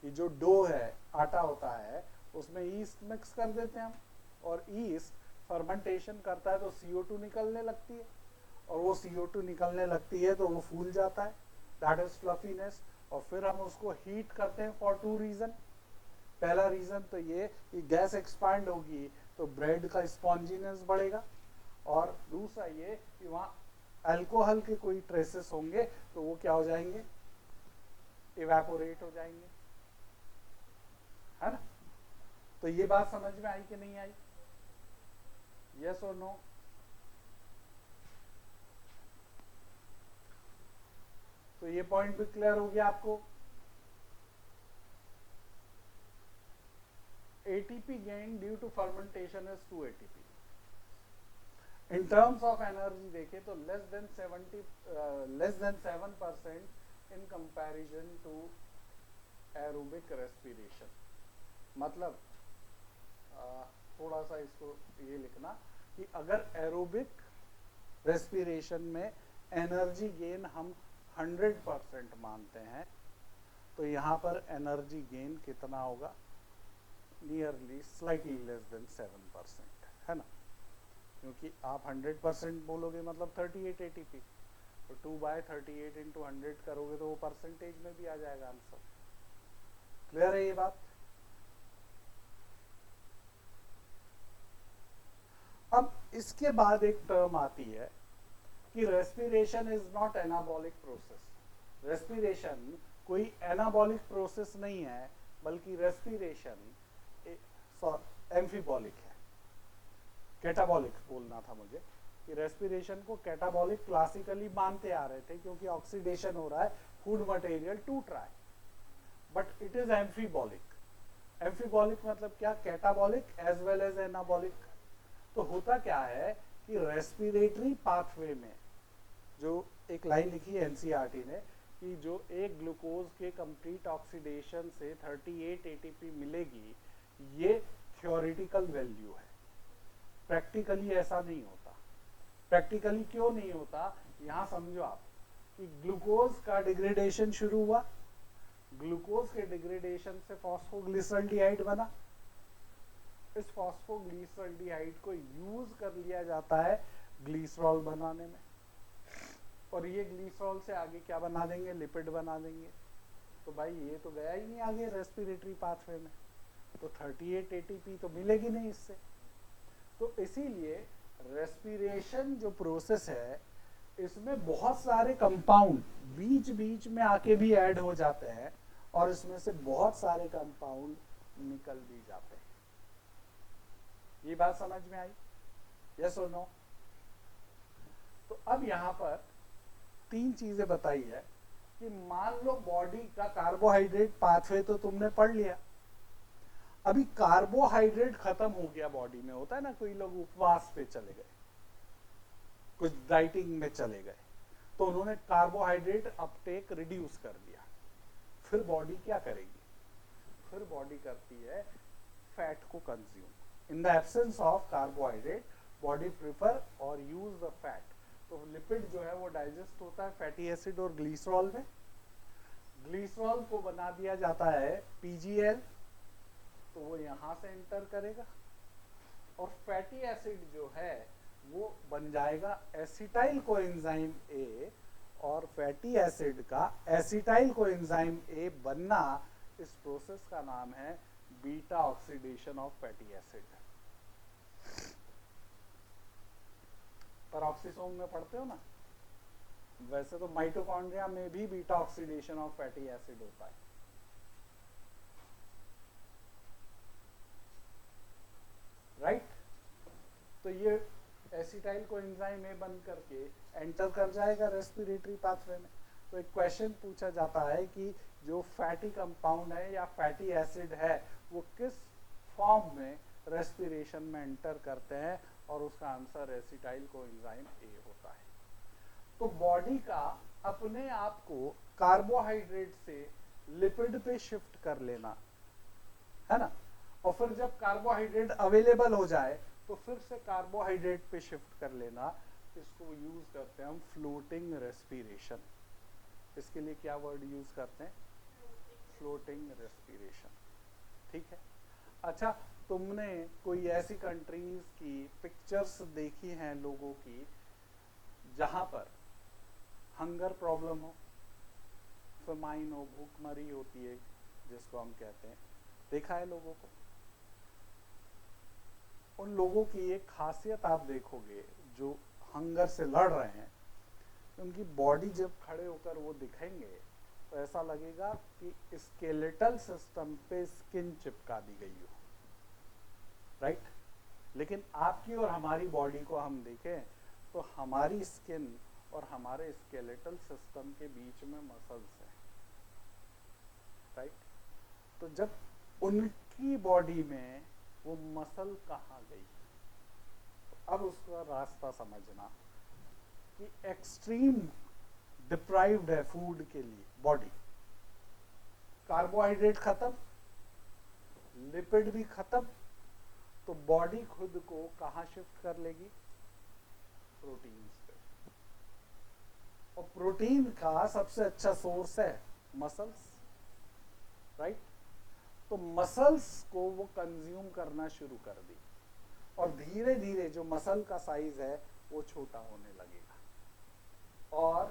कि जो डो है, आटा होता है, उसमें ईस्ट मिक्स कर देते हैं हम, और ईस्ट फर्मेंटेशन करता है तो CO2 निकलने लगती है, और वो CO2 निकलने लगती है तो वो फूल जाता है, दैट इज फ्लफीनेस। और फिर हम उसको हीट करते हैं फॉर 2 रीजन। पहला रीजन तो ये कि गैस एक्सपांड होगी तो ब्रेड का स्पॉन्जीनेस बढ़ेगा, और दूसरा ये कि वहाँ अल्कोहल के कोई ट्रेसेस होंगे तो वो क्या हो जाएंगे, इवेपोरेट हो जाएंगे, है ना। तो ये बात समझ में आई कि नहीं आई, यस और नो। तो ये पॉइंट भी क्लियर हो गया आपको। ATP gain due to fermentation is 2 ATP। In terms of energy देखें तो less than 7% in comparison to aerobic respiration। मतलब थोड़ा सा इसको ये लिखना कि अगर एरोबिक रेस्पिरेशन में एनर्जी गेन हम 100% मानते हैं तो यहाँ पर एनर्जी गेन कितना होगा, नियरली स्लाइटली लेस देन 7%, है ना। क्योंकि आप 100% बोलोगे मतलब 38 ATP, तो 2/38 × 100 करोगे तो वो परसेंटेज में भी आ जाएगा आंसर। क्लियर है ये बात। अब इसके बाद एक टर्म आती है कि respiration is not anabolic process. Respiration कोई एनाबॉलिक प्रोसेस नहीं है, बल्कि रेस्पिरेशन एम्फीबॉलिक है, कैटाबॉलिक बोलना था मुझे, कि रेस्पिरेशन को कैटाबॉलिक क्लासिकली मानते आ रहे थे क्योंकि ऑक्सीडेशन हो रहा है फूड मटेरियल टूट रहा है, but it is amphibolic. Amphibolic मतलब क्या, catabolic as well as anabolic. तो होता क्या है कि रेस्पिरेटरी पाथवे में जो एक लाइन लिखी है NCERT ने कि जो एक ग्लूकोज के कंप्लीट ऑक्सीडेशन से 38 ATP मिलेगी, ये थ्योरेटिकल वैल्यू है, प्रैक्टिकली ऐसा नहीं होता। प्रैक्टिकली क्यों नहीं होता, यहां समझो आप कि ग्लूकोज का डिग्रेडेशन शुरू हुआ, ग्लूकोज के डिग्रेडेशन से फॉस्फोग्लिसरल्डिहाइड बना, इस फॉस्फोग्लिसरल्डिहाइड को यूज कर लिया जाता है ग्लिसरॉल बनाने में, और ये ग्लिसरॉल से आगे क्या बना देंगे, लिपिड बना देंगे। तो भाई ये तो गया ही नहीं आगे रेस्पिरेटरी पाथवे में, तो 38 ATP तो मिलेगी नहीं इससे। तो इसीलिए रेस्पिरेशन जो प्रोसेस है इसमें बहुत सारे कंपाउंड बीच बीच में आके भी ऐड हो जाते हैं और इसमें से बहुत सारे कंपाउंड निकल भी जाते हैं। ये बात समझ में आई, यस और नो। तो अब यहां पर 3 चीजें बताई है कि मान लो बॉडी का कार्बोहाइड्रेट पाथवे तो तुमने पढ़ लिया, अभी कार्बोहाइड्रेट खत्म हो गया बॉडी में, होता है ना, कोई लोग उपवास पे चले गए, कुछ डाइटिंग में चले गए, तो उन्होंने कार्बोहाइड्रेट अपटेक रिड्यूस कर दिया, फिर बॉडी क्या करेगी, फिर बॉडी करती है फैट को consume. In the absence of carbohydrate body prefer और यूज द फैट। तो लिपिड जो है वो डाइजेस्ट होता है फैटी एसिड और ग्लिसरॉल में, ग्लिसरॉल को बना दिया जाता है पीजीएल, तो वो यहां से एंटर करेगा और फैटी एसिड जो है वो बन जाएगा एसिटाइल कोएंजाइम ए, और फैटी एसिड का एसिटाइल कोएंजाइम ए बनना, इस प्रोसेस का नाम है beta oxidation of fatty acid. Peroxisome में पढ़ते हो ना, वैसे तो माइटोकॉन्ड्रिया में भी beta oxidation of fatty acid होता है। राइट? तो ये एसिटाइल को एंजाइम ए बन करके एंटर कर जाएगा रेस्पिरेटरी पाथवे में। तो एक क्वेश्चन पूछा जाता है कि जो फैटी कंपाउंड है या फैटी एसिड है वो किस फॉर्म में रेस्पिरेशन में एंटर करते हैं, और उसका answer acetyl co enzyme A होता है। तो बॉडी का अपने आप को कार्बोहाइड्रेट से लिपिड पे शिफ्ट कर लेना है ना, और फिर जब कार्बोहाइड्रेट अवेलेबल हो जाए तो फिर से कार्बोहाइड्रेट पे शिफ्ट कर लेना, इसको यूज करते हैं हम फ्लोटिंग रेस्पिरेशन। इसके लिए क्या वर्ड यूज करते हैं? Floating respiration. ठीक है। अच्छा, तुमने कोई ऐसी कंट्रीज की पिक्चर्स देखी हैं लोगों की जहां पर हंगर प्रॉब्लम हो, फेमाइन हो, भूखमरी होती है जिसको हम कहते हैं, देखा है लोगों को? उन लोगों की एक खासियत आप देखोगे जो हंगर से लड़ रहे हैं, उनकी बॉडी जब खड़े होकर वो दिखेंगे तो ऐसा लगेगा कि स्केलेटल सिस्टम पे स्किन चिपका दी गई हो। राइट? लेकिन आपकी और हमारी बॉडी को हम देखें तो हमारी स्किन और हमारे स्केलेटल सिस्टम के बीच में मसल्स हैं। राइट? तो जब उनकी बॉडी में वो मसल कहाँ गई, तो अब उसका रास्ता समझना कि एक्सट्रीम डिप्राइव्ड है फूड के लिए बॉडी, कार्बोहाइड्रेट खत्म, लिपिड भी खत्म, तो बॉडी खुद को कहाँ शिफ्ट कर लेगी? प्रोटीन्स पे। और प्रोटीन का सबसे अच्छा सोर्स है मसल्स। राइट? तो मसल्स को वो कंज्यूम करना शुरू कर दी, और धीरे धीरे जो मसल का साइज है वो छोटा होने लगेगा, और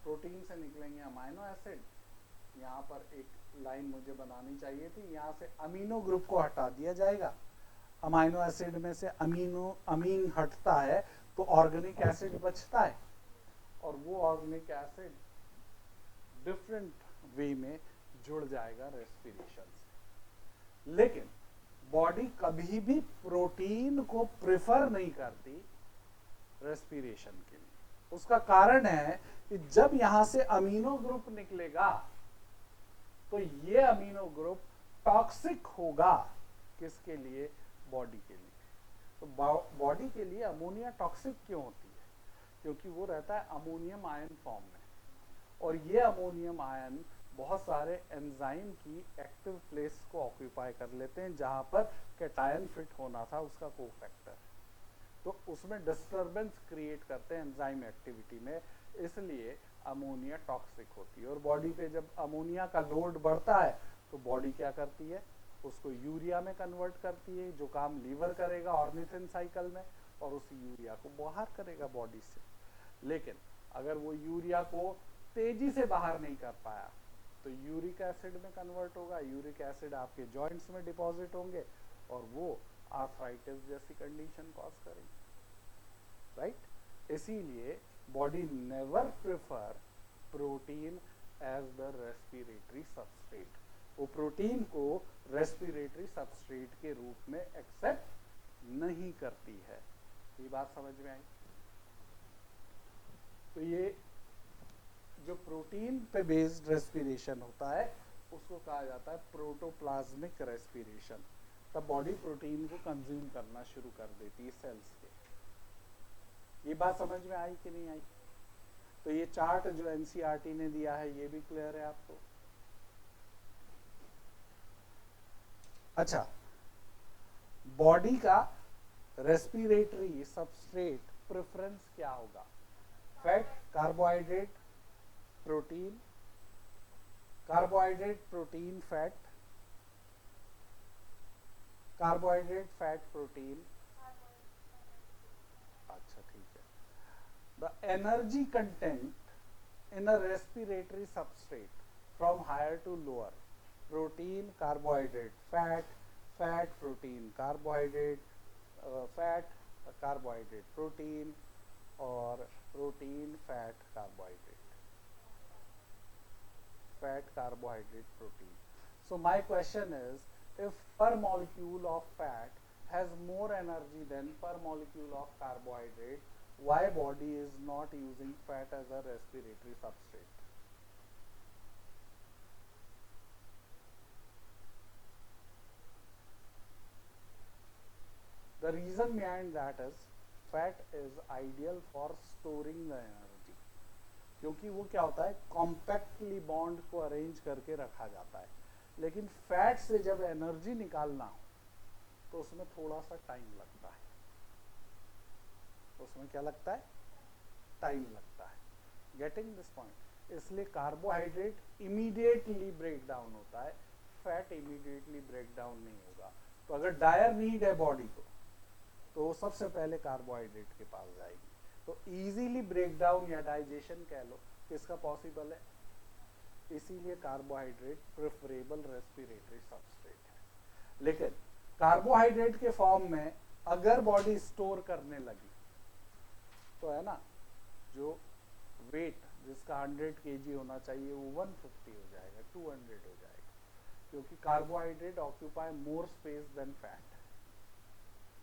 प्रोटीन से निकलेंगे अमाइनो एसिड। यहाँ पर एक लाइन मुझे बनानी चाहिए थी, यहाँ से अमीनो ग्रुप को हटा दिया जाएगा। अमाइनो एसिड में से अमीन हटता है तो ऑर्गेनिक एसिड बचता है, और वो ऑर्गेनिक एसिड डिफरेंट वे में जुड़ जाएगा रेस्पिरेशन से। लेकिन बॉडी कभी भी प्रोटीन को प्रेफर नहीं करती रेस्पिरेशन के लिए। उसका कारण है कि जब यहां से अमीनो ग्रुप निकलेगा तो ये अमीनो ग्रुप टॉक्सिक होगा। किसके लिए? बॉडी के लिए। तो बॉडी के लिए अमोनिया टॉक्सिक क्यों होती है? क्योंकि वो रहता है अमोनियम आयन फॉर्म में, और ये अमोनियम आयन बहुत सारे एंजाइम की एक्टिव प्लेस को ऑक्यूपाई कर लेते हैं, जहां पर कैटायन फिट होना था उसका कोफैक्टर, तो उसमें डिस्टरबेंस क्रिएट करते हैं एंजाइम एक्टिविटी में, इसलिए अमोनिया टॉक्सिक होती है। और बॉडी पे जब अमोनिया का लोड बढ़ता है तो बॉडी क्या करती है? उसको यूरिया में कन्वर्ट करती है, जो काम लीवर करेगा ऑर्निथिन साइकिल में, और उस यूरिया को बाहर करेगा बॉडी से। लेकिन अगर वो यूरिया को तेजी से बाहर नहीं कर पाया तो यूरिक एसिड में कन्वर्ट होगा, यूरिक एसिड आपके जॉइंट्स में डिपॉजिट होंगे और वो आर्थराइटिस जैसी कंडीशन कॉज करेंगे। राइट? इसीलिए body never prefer protein as the respiratory substrate. वो प्रोटीन को रेस्पिरेटरी सबस्ट्रेट के रूप में एक्सेप्ट नहीं करती है। ये बात समझ में आई? तो ये जो प्रोटीन पे बेस्ड रेस्पिरेशन होता है उसको कहा जाता है प्रोटोप्लाज्मिक रेस्पिरेशन। तब बॉडी प्रोटीन को कंज्यूम करना शुरू कर देती है सेल्स के। ये बात समझ में आई कि नहीं आई? तो ये चार्ट जो एनसीईआरटी ने दिया है ये भी क्लियर है आपको? अच्छा, बॉडी का रेस्पिरेटरी सबस्ट्रेट प्रेफरेंस क्या होगा? Fat, carbohydrate, protein, carbohydrate, protein, fat, carbohydrate, fat, protein. अच्छा ठीक है। The energy content in a respiratory substrate from higher to lower, protein, carbohydrate, fat, fat, protein, carbohydrate, fat, carbohydrate, protein, और protein, fat, carbohydrate, fat, carbohydrate, protein. So my question is, if per molecule of fat has more energy than per molecule of carbohydrate, why body is not using fat as a respiratory substrate? The reason behind that is fat is ideal for storing the energy. क्योंकि वो क्या होता है, compactly bond को arrange करके रखा जाता है, लेकिन फैट से जब एनर्जी निकालना हो तो उसमें थोड़ा सा टाइम लगता है। उसमें क्या लगता है, टाइम लगता है। Getting this point? इसलिए कार्बोहाइड्रेट इमीडिएटली ब्रेक डाउन होता है, फैट इमीडिएटली ब्रेक डाउन नहीं होगा। तो अगर डायर नीड है बॉडी को तो वो सबसे पहले कार्बोहाइड्रेट के पास जाएगी। तो इजीली ब्रेक डाउन या डाइजेशन कह लो किसका पॉसिबल है, इसीलिए कार्बोहाइड्रेट प्रेफरेबल रेस्पिरेटरी सबस्ट्रेट है। लेकिन कार्बोहाइड्रेट के फॉर्म में अगर बॉडी स्टोर करने लगी तो है ना, जो वेट जिसका 100 kg होना चाहिए वो 150 हो जाएगा, 200 हो जाएगा, क्योंकि carbohydrate occupy more space than fat.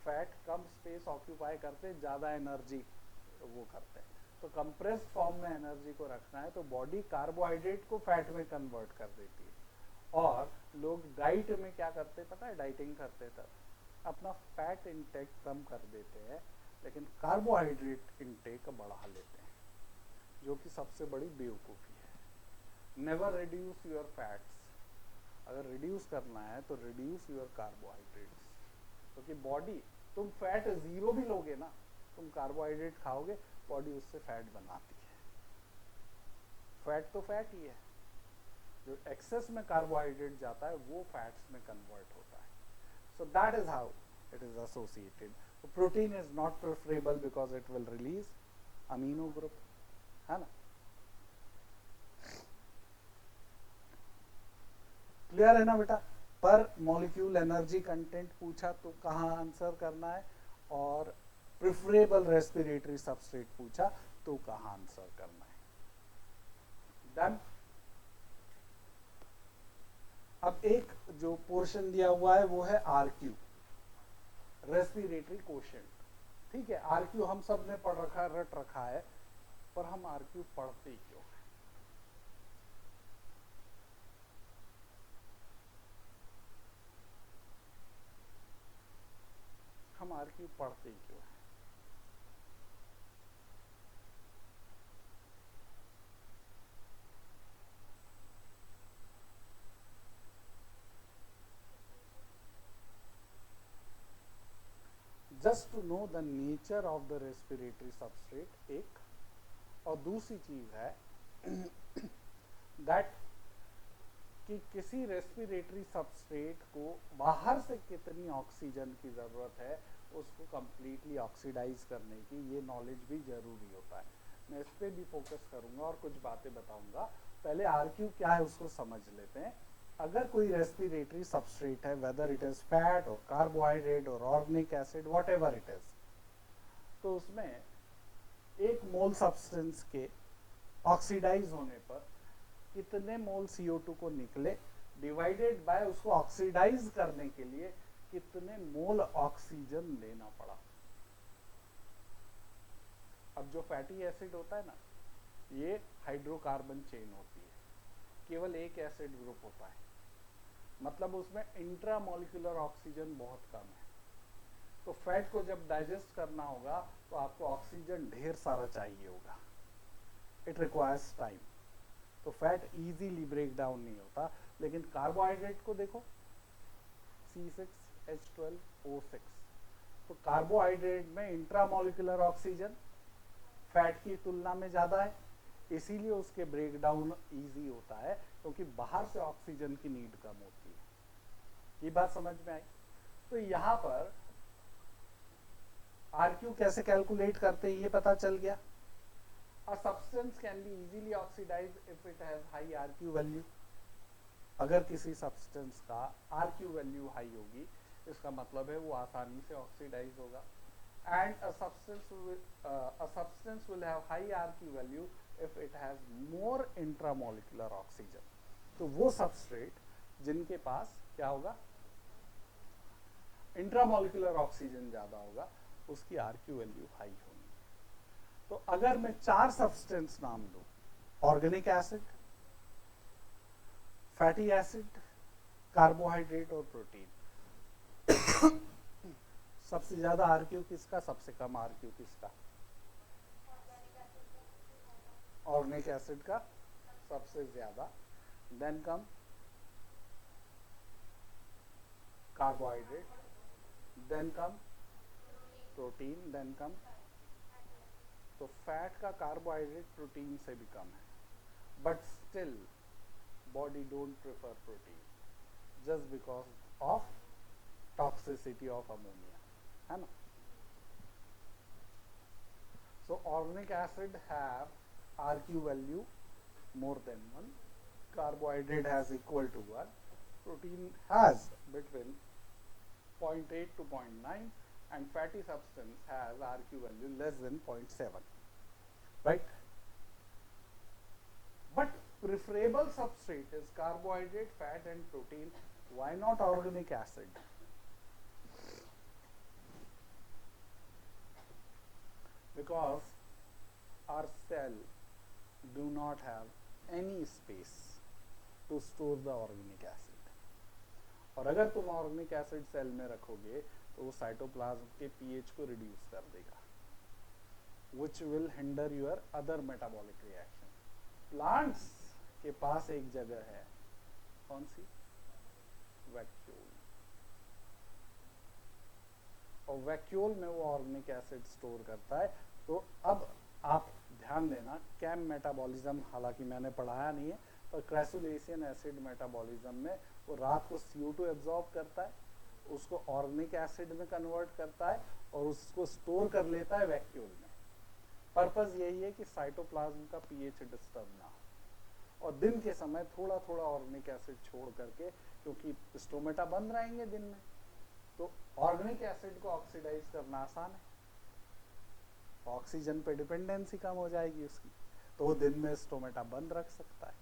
Fat कम स्पेस ऑक्यूपाई करते, ज़्यादा एनर्जी वो करते हैं। तो कंप्रेस फॉर्म में एनर्जी को रखना है तो बॉडी कार्बोहाइड्रेट को फैट में कन्वर्ट कर देती है। और लोग डाइट में क्या करते हैं पता है, डाइटिंग करते तब अपना फैट इंटेक कम कर देते हैं, लेकिन कार्बोहाइड्रेट इंटेक बढ़ा लेते हैं, जो कि सबसे बड़ी बेवकूफ़ी है। Never reduce your fats. अगर रिड्यूस करना है तो रिड्यूस योर कार्बोहाइड्रेट्स, क्योंकि बॉडी, तुम फैट ज़ीरो भी लोगे ना, तुम कार्बोहाइड्रेट खाओगे, बॉडी उससे फैट बनाती है। फैट तो फैट ही है, जो एक्सेस में कार्बोहाइड्रेट जाता है वो फैट्स में कन्वर्ट होता है। So that is how it is associated. Protein is not preferable because it will release amino group, है ना। क्लियर है ना बेटा? पर मॉलिक्यूल एनर्जी कंटेंट पूछा तो कहाँ आंसर करना है, और प्रेफरेबल रेस्पिरेटरी सबस्ट्रेट पूछा तो कहाँ आंसर करना है। डन। अब एक जो पोर्शन दिया हुआ है वो है RQ, रेस्पिरेटरी कोशेंट। ठीक है, RQ हम सब ने पढ़ रखा, रट रखा है, पर हम RQ पढ़ते क्यों है? हम RQ पढ़ते क्यों है? Just to know the nature of the respiratory substrate एक, और दूसरी चीज है दैट कि किसी रेस्पिरेटरी सबस्ट्रेट को बाहर से कितनी ऑक्सीजन की ज़रूरत है उसको कंप्लीटली ऑक्सीडाइज करने की, ये नॉलेज भी ज़रूरी होता है। मैं इस पर भी फोकस करूंगा और कुछ बातें बताऊंगा। पहले RQ क्या है उसको समझ लेते हैं। अगर कोई रेस्पिरेटरी सबस्ट्रेट है, वेदर इट इज़ फैट और कार्बोहाइड्रेट और organic acid, what ever it is, तो उसमें एक मोल सब्सटेंस के ऑक्सीडाइज होने पर कितने मोल CO2 को निकले, डिवाइडेड बाय उसको ऑक्सीडाइज करने के लिए कितने मोल ऑक्सीजन लेना पड़ा। अब जो फैटी एसिड होता है ना, ये हाइड्रोकार्बन चेन होती है, केवल एक एसिड ग्रुप होता है, मतलब उसमें इंट्रामोलिकुलर ऑक्सीजन बहुत कम है। तो फैट को जब डाइजेस्ट करना होगा तो आपको ऑक्सीजन ढेर सारा चाहिए होगा, इट रिक्वायर्स टाइम। तो फैट इजीली ब्रेक डाउन नहीं होता। लेकिन कार्बोहाइड्रेट को देखो, C6H12O6, तो कार्बोहाइड्रेट में इंट्रामोलिकुलर ऑक्सीजन फैट की तुलना में ज्यादा है, इसीलिए उसके ब्रेक डाउन ईजी होता है, क्योंकि बाहर से ऑक्सीजन की नीड कम होती है। ये बात समझ में आई? तो यहां पर आरक्यू कैसे कैलकुलेट करते हैं ये पता चल गया। A substance can be easily oxidized if it has high RQ value। अगर किसी सब्सटेंस का RQ वैल्यू हाई होगी, इसका मतलब है वो आसानी से ऑक्सीडाइज होगा। And a substance will have high RQ value if it has more intramolecular oxygen। तो वो सबस्ट्रेट जिनके पास क्या होगा, इंट्रामोलिकुलर ऑक्सीजन ज्यादा होगा, उसकी RQ वैल्यू हाई होगी। तो अगर मैं 4 सब्सटेंस नाम दूं, organic acid, fatty acid, carbohydrate और प्रोटीन, सबसे ज्यादा आरक्यू किसका, सबसे कम आरक्यू किसका? ऑर्गेनिक एसिड का सबसे ज्यादा, देन कम कार्बोहाइड्रेट, देन कम प्रोटीन, देन कम। तो फैट का कार्बोहाइड्रेट प्रोटीन से भी कम है, but still body don't prefer protein just because of toxicity of ammonia, है ना। So organic acid have RQ value more than 1, carbohydrate has equal to 1, protein has between 0.8 to 0.9, and fatty substance has RQ value less than 0.7, right? But preferable substrate is carbohydrate, fat and protein. Why not organic acid? Because our cell do not have any space to store the organic acid। और अगर तुम organic acid cell में रखोगे तो वो cytoplasm के pH को reduce कर देगा, which will hinder your other metabolic reaction। Plants के पास एक जगह है, कौन सी? वैक्यूल। और वैक्यूल में वो ऑर्गेनिक एसिड स्टोर करता है। तो अब आप ध्यान देना, कैम मेटाबॉलिज्म हालांकि मैंने पढ़ाया नहीं है, पर क्रेसुलेशियन एसिड मेटाबॉलिज्म में वो रात को CO2 एब्जॉर्ब करता है, उसको ऑर्गेनिक एसिड में कन्वर्ट करता है और उसको स्टोर कर लेता है वैक्यूल में। पर्पस यही है कि साइटोप्लाज्म का पीएच डिस्टर्ब ना हो, और दिन के समय थोड़ा थोड़ा ऑर्गेनिक एसिड छोड़ करके, क्योंकि स्टोमेटा बंद रहेंगे दिन में, तो ऑर्गेनिक एसिड को ऑक्सीडाइज करना आसान है, ऑक्सीजन पे डिपेंडेंसी कम हो जाएगी उसकी, तो वो दिन में स्टोमेटा बंद रख सकता है।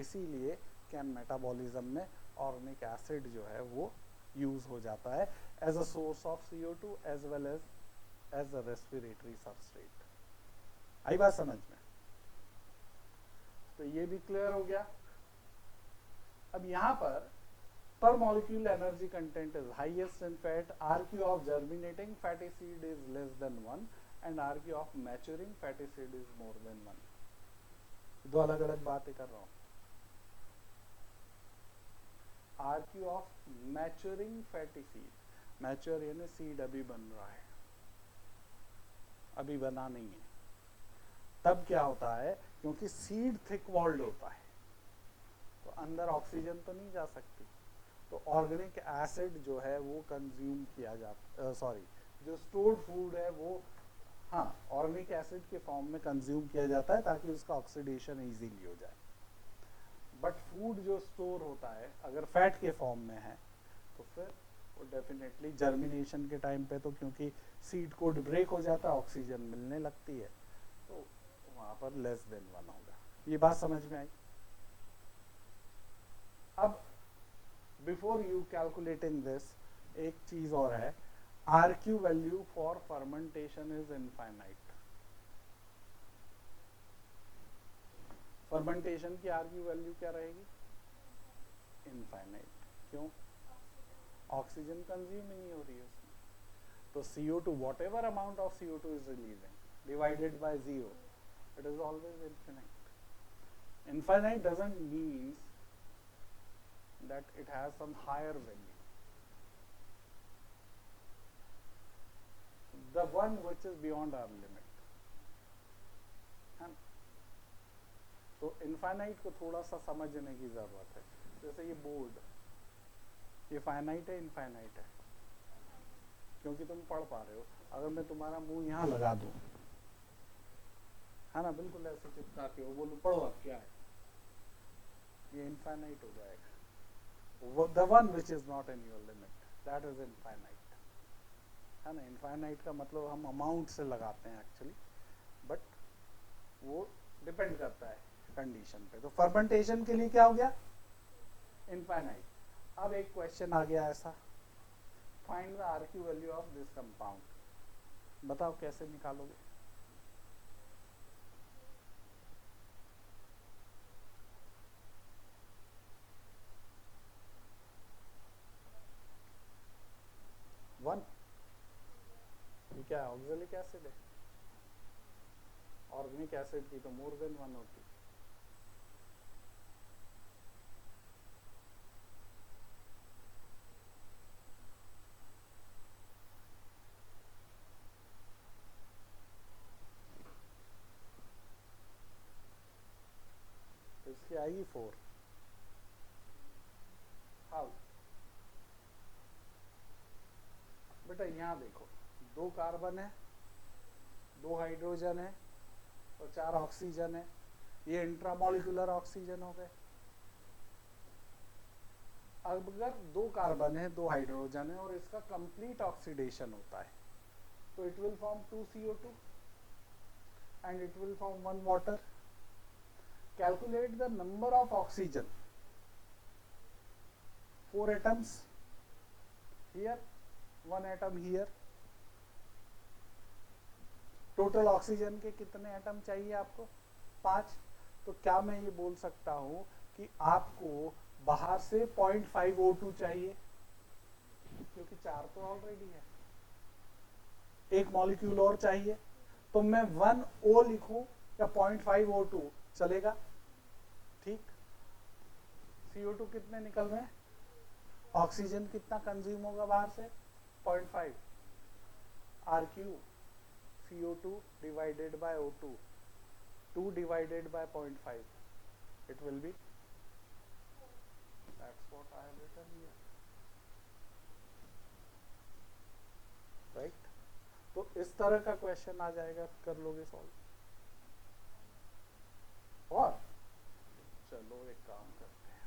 इसीलिए कैम मेटाबॉलिज्म में ऑर्गेनिक एसिड जो है वो यूज हो जाता है as a source of CO2 as well as a respiratory substrate. आई बात समझ में? तो ये भी क्लियर हो गया। अब यहां पर molecule energy content is highest in fat, RQ of germinating fatty seed is less than 1 and RQ of maturing fatty seed is more than 1। दो अलग अलग बातें कर रहा हूं। RQ of maturing fatty seed, mature यानी सीड अभी बन रहा है, अभी बना नहीं है। तब क्या होता है, क्योंकि सीड थिक वॉल्ड होता है तो अंदर ऑक्सीजन तो नहीं जा सकती, तो ऑर्गेनिक एसिड जो है वो कंज्यूम किया जाता, सॉरी जो स्टोर्ड फूड है वो, हाँ, ऑर्गेनिक एसिड के फॉर्म में कंज्यूम किया जाता है ताकि उसका ऑक्सीडेशन इजीली हो जाए। बट फूड जो स्टोर होता है अगर फैट के फॉर्म में है तो फिर वो डेफिनेटली जर्मिनेशन के टाइम पे, तो क्योंकि सीड कोड ब्रेक हो जाता है, ऑक्सीजन मिलने लगती है, तो वहां पर लेस देन 1 होगा। ये बात समझ में आई? अब बिफोर यू कैलकुलेटिंग दिस, एक चीज और है, RQ value for fermentation is infinite. Fermentation की RQ वैल्यू क्या रहेगी? इनफाइनाइट। क्यों? ऑक्सीजन कंज्यूम ही नहीं हो रही है उसमें, तो CO2 whatever amount of CO2 is releasing divided by 0, it is always infinite. Infinite doesn't mean that it has some higher value. The one which is beyond our limit. है ना। तो infinite को थोड़ा सा समझने की जरूरत है। जैसे ये बोर्ड, ये फाइनाइट है इनफाइनाइट है? क्योंकि तुम पढ़ पा रहे हो। अगर मैं तुम्हारा मुंह यहाँ लगा दूं, है ना, बिल्कुल ऐसे चिपका के, वो बोलूं पढ़ो अब क्या है, ये इनफाइनाइट हो जाएगा। The one which is not in your limit, that is infinite, है ना। इनफाइनाइट का मतलब हम अमाउंट से लगाते हैं एक्चुअली, बट वो डिपेंड करता है कंडीशन पे। तो फर्मेंटेशन के लिए क्या हो गया, इनफाइनाइट। अब एक क्वेश्चन आ गया ऐसा, find the RQ value of this compound. बताओ कैसे निकालोगे? वन, ये क्या है, ऑक्सैलिक एसिड है। ऑर्गेनिक एसिड की तो मोर देन वन होती है। तो इसकी आएगी 4। हाउ? बेटा यहाँ देखो, 2 कार्बन है, 2 हाइड्रोजन है और 4 ऑक्सीजन है। ये इंट्रामोलिकुलर ऑक्सीजन हो गए। अब अगर 2 कार्बन है, 2 हाइड्रोजन है और इसका कंप्लीट ऑक्सीडेशन होता है, तो it will form 2 CO2 and it will form 1 water. Calculate the number of oxygen. 4 atoms here, 1 atom here. Total oxygen के कितने एटम चाहिए आपको? 5। तो क्या मैं ये बोल सकता हूं कि आपको बाहर से 0.5 O2 चाहिए, क्योंकि 4 तो ऑलरेडी है, एक मॉलिक्यूल और चाहिए, तो मैं 1 O लिखूं या 0.5 O2 चलेगा? ठीक। CO2 कितने निकल रहे हैं, ऑक्सीजन कितना कंज्यूम होगा बाहर से? 0.5 RQ CO2 divided by O2, 2 divided by 0.5, it will be, that's what I have written here, right? तो इस तरह का क्वेश्चन आ जाएगा, कर लोगे सॉल्व। और चलो एक काम करते हैं,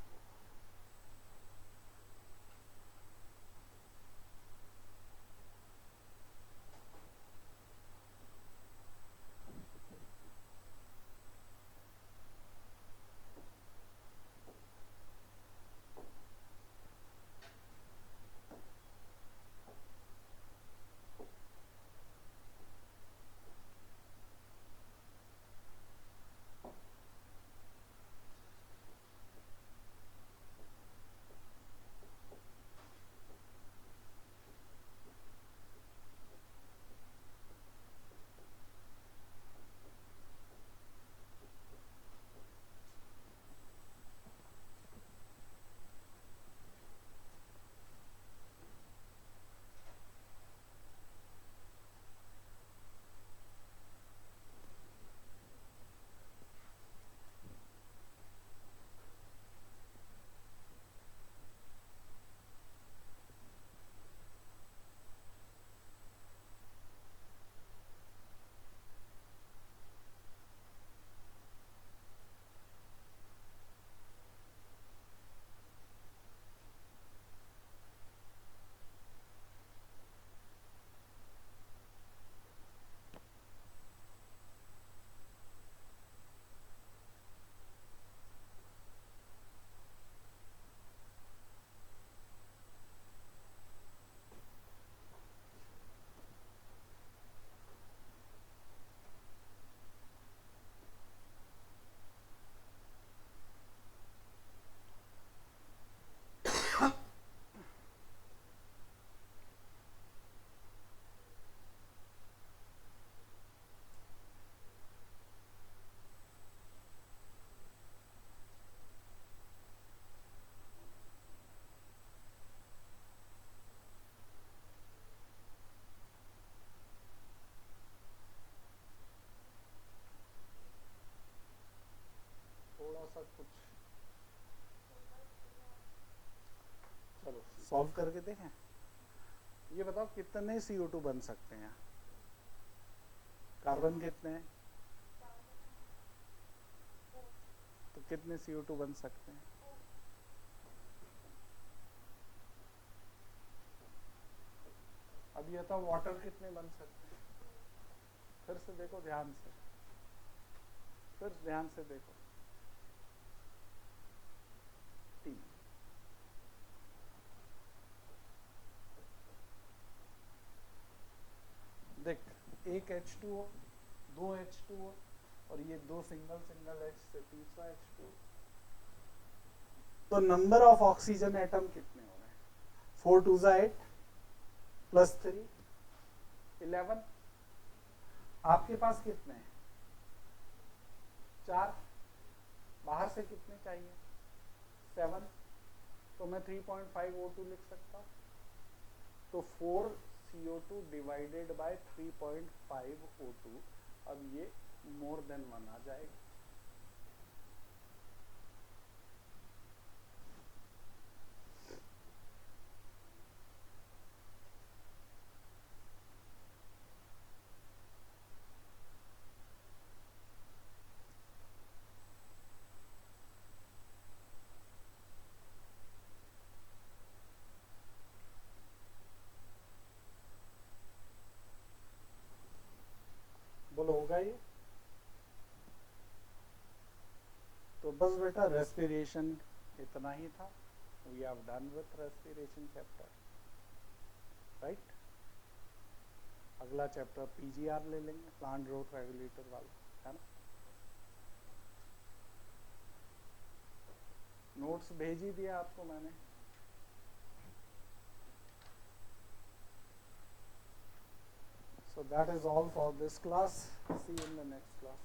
सॉल्व करके देखें। ये बताओ कितने CO2 बन सकते हैं? कार्बन कितने हैं? तो कितने CO2 बन सकते हैं? अब ये तो वाटर कितने बन सकते हैं? फिर से देखो ध्यान से, फिर ध्यान से देखो। 3। देख, एक H2O, 2 H2O और ये 2 सिंगल सिंगल H से तीसरा H2O। तो नंबर ऑफ ऑक्सीजन एटम कितने हो रहे हैं? 4 2 8 प्लस 3 11। आपके पास कितने हैं? 4। बाहर से कितने चाहिए? 7। तो मैं 3.5 O2 लिख सकता हूँ। तो 4 CO2 डिवाइडेड बाय 3.5 O2। अब ये मोर देन 1 आ जाएगा। बोलो होगा ये? तो बस बेटा रेस्पिरेशन इतना ही था। We have done with respiration chapter, right. अगला चैप्टर PGR ले लेंगे, प्लांट ग्रोथ रेगुलेटर वाला, है ना। नोट्स भेज ही दिया आपको मैंने। So that is all for this class. See you in the next class.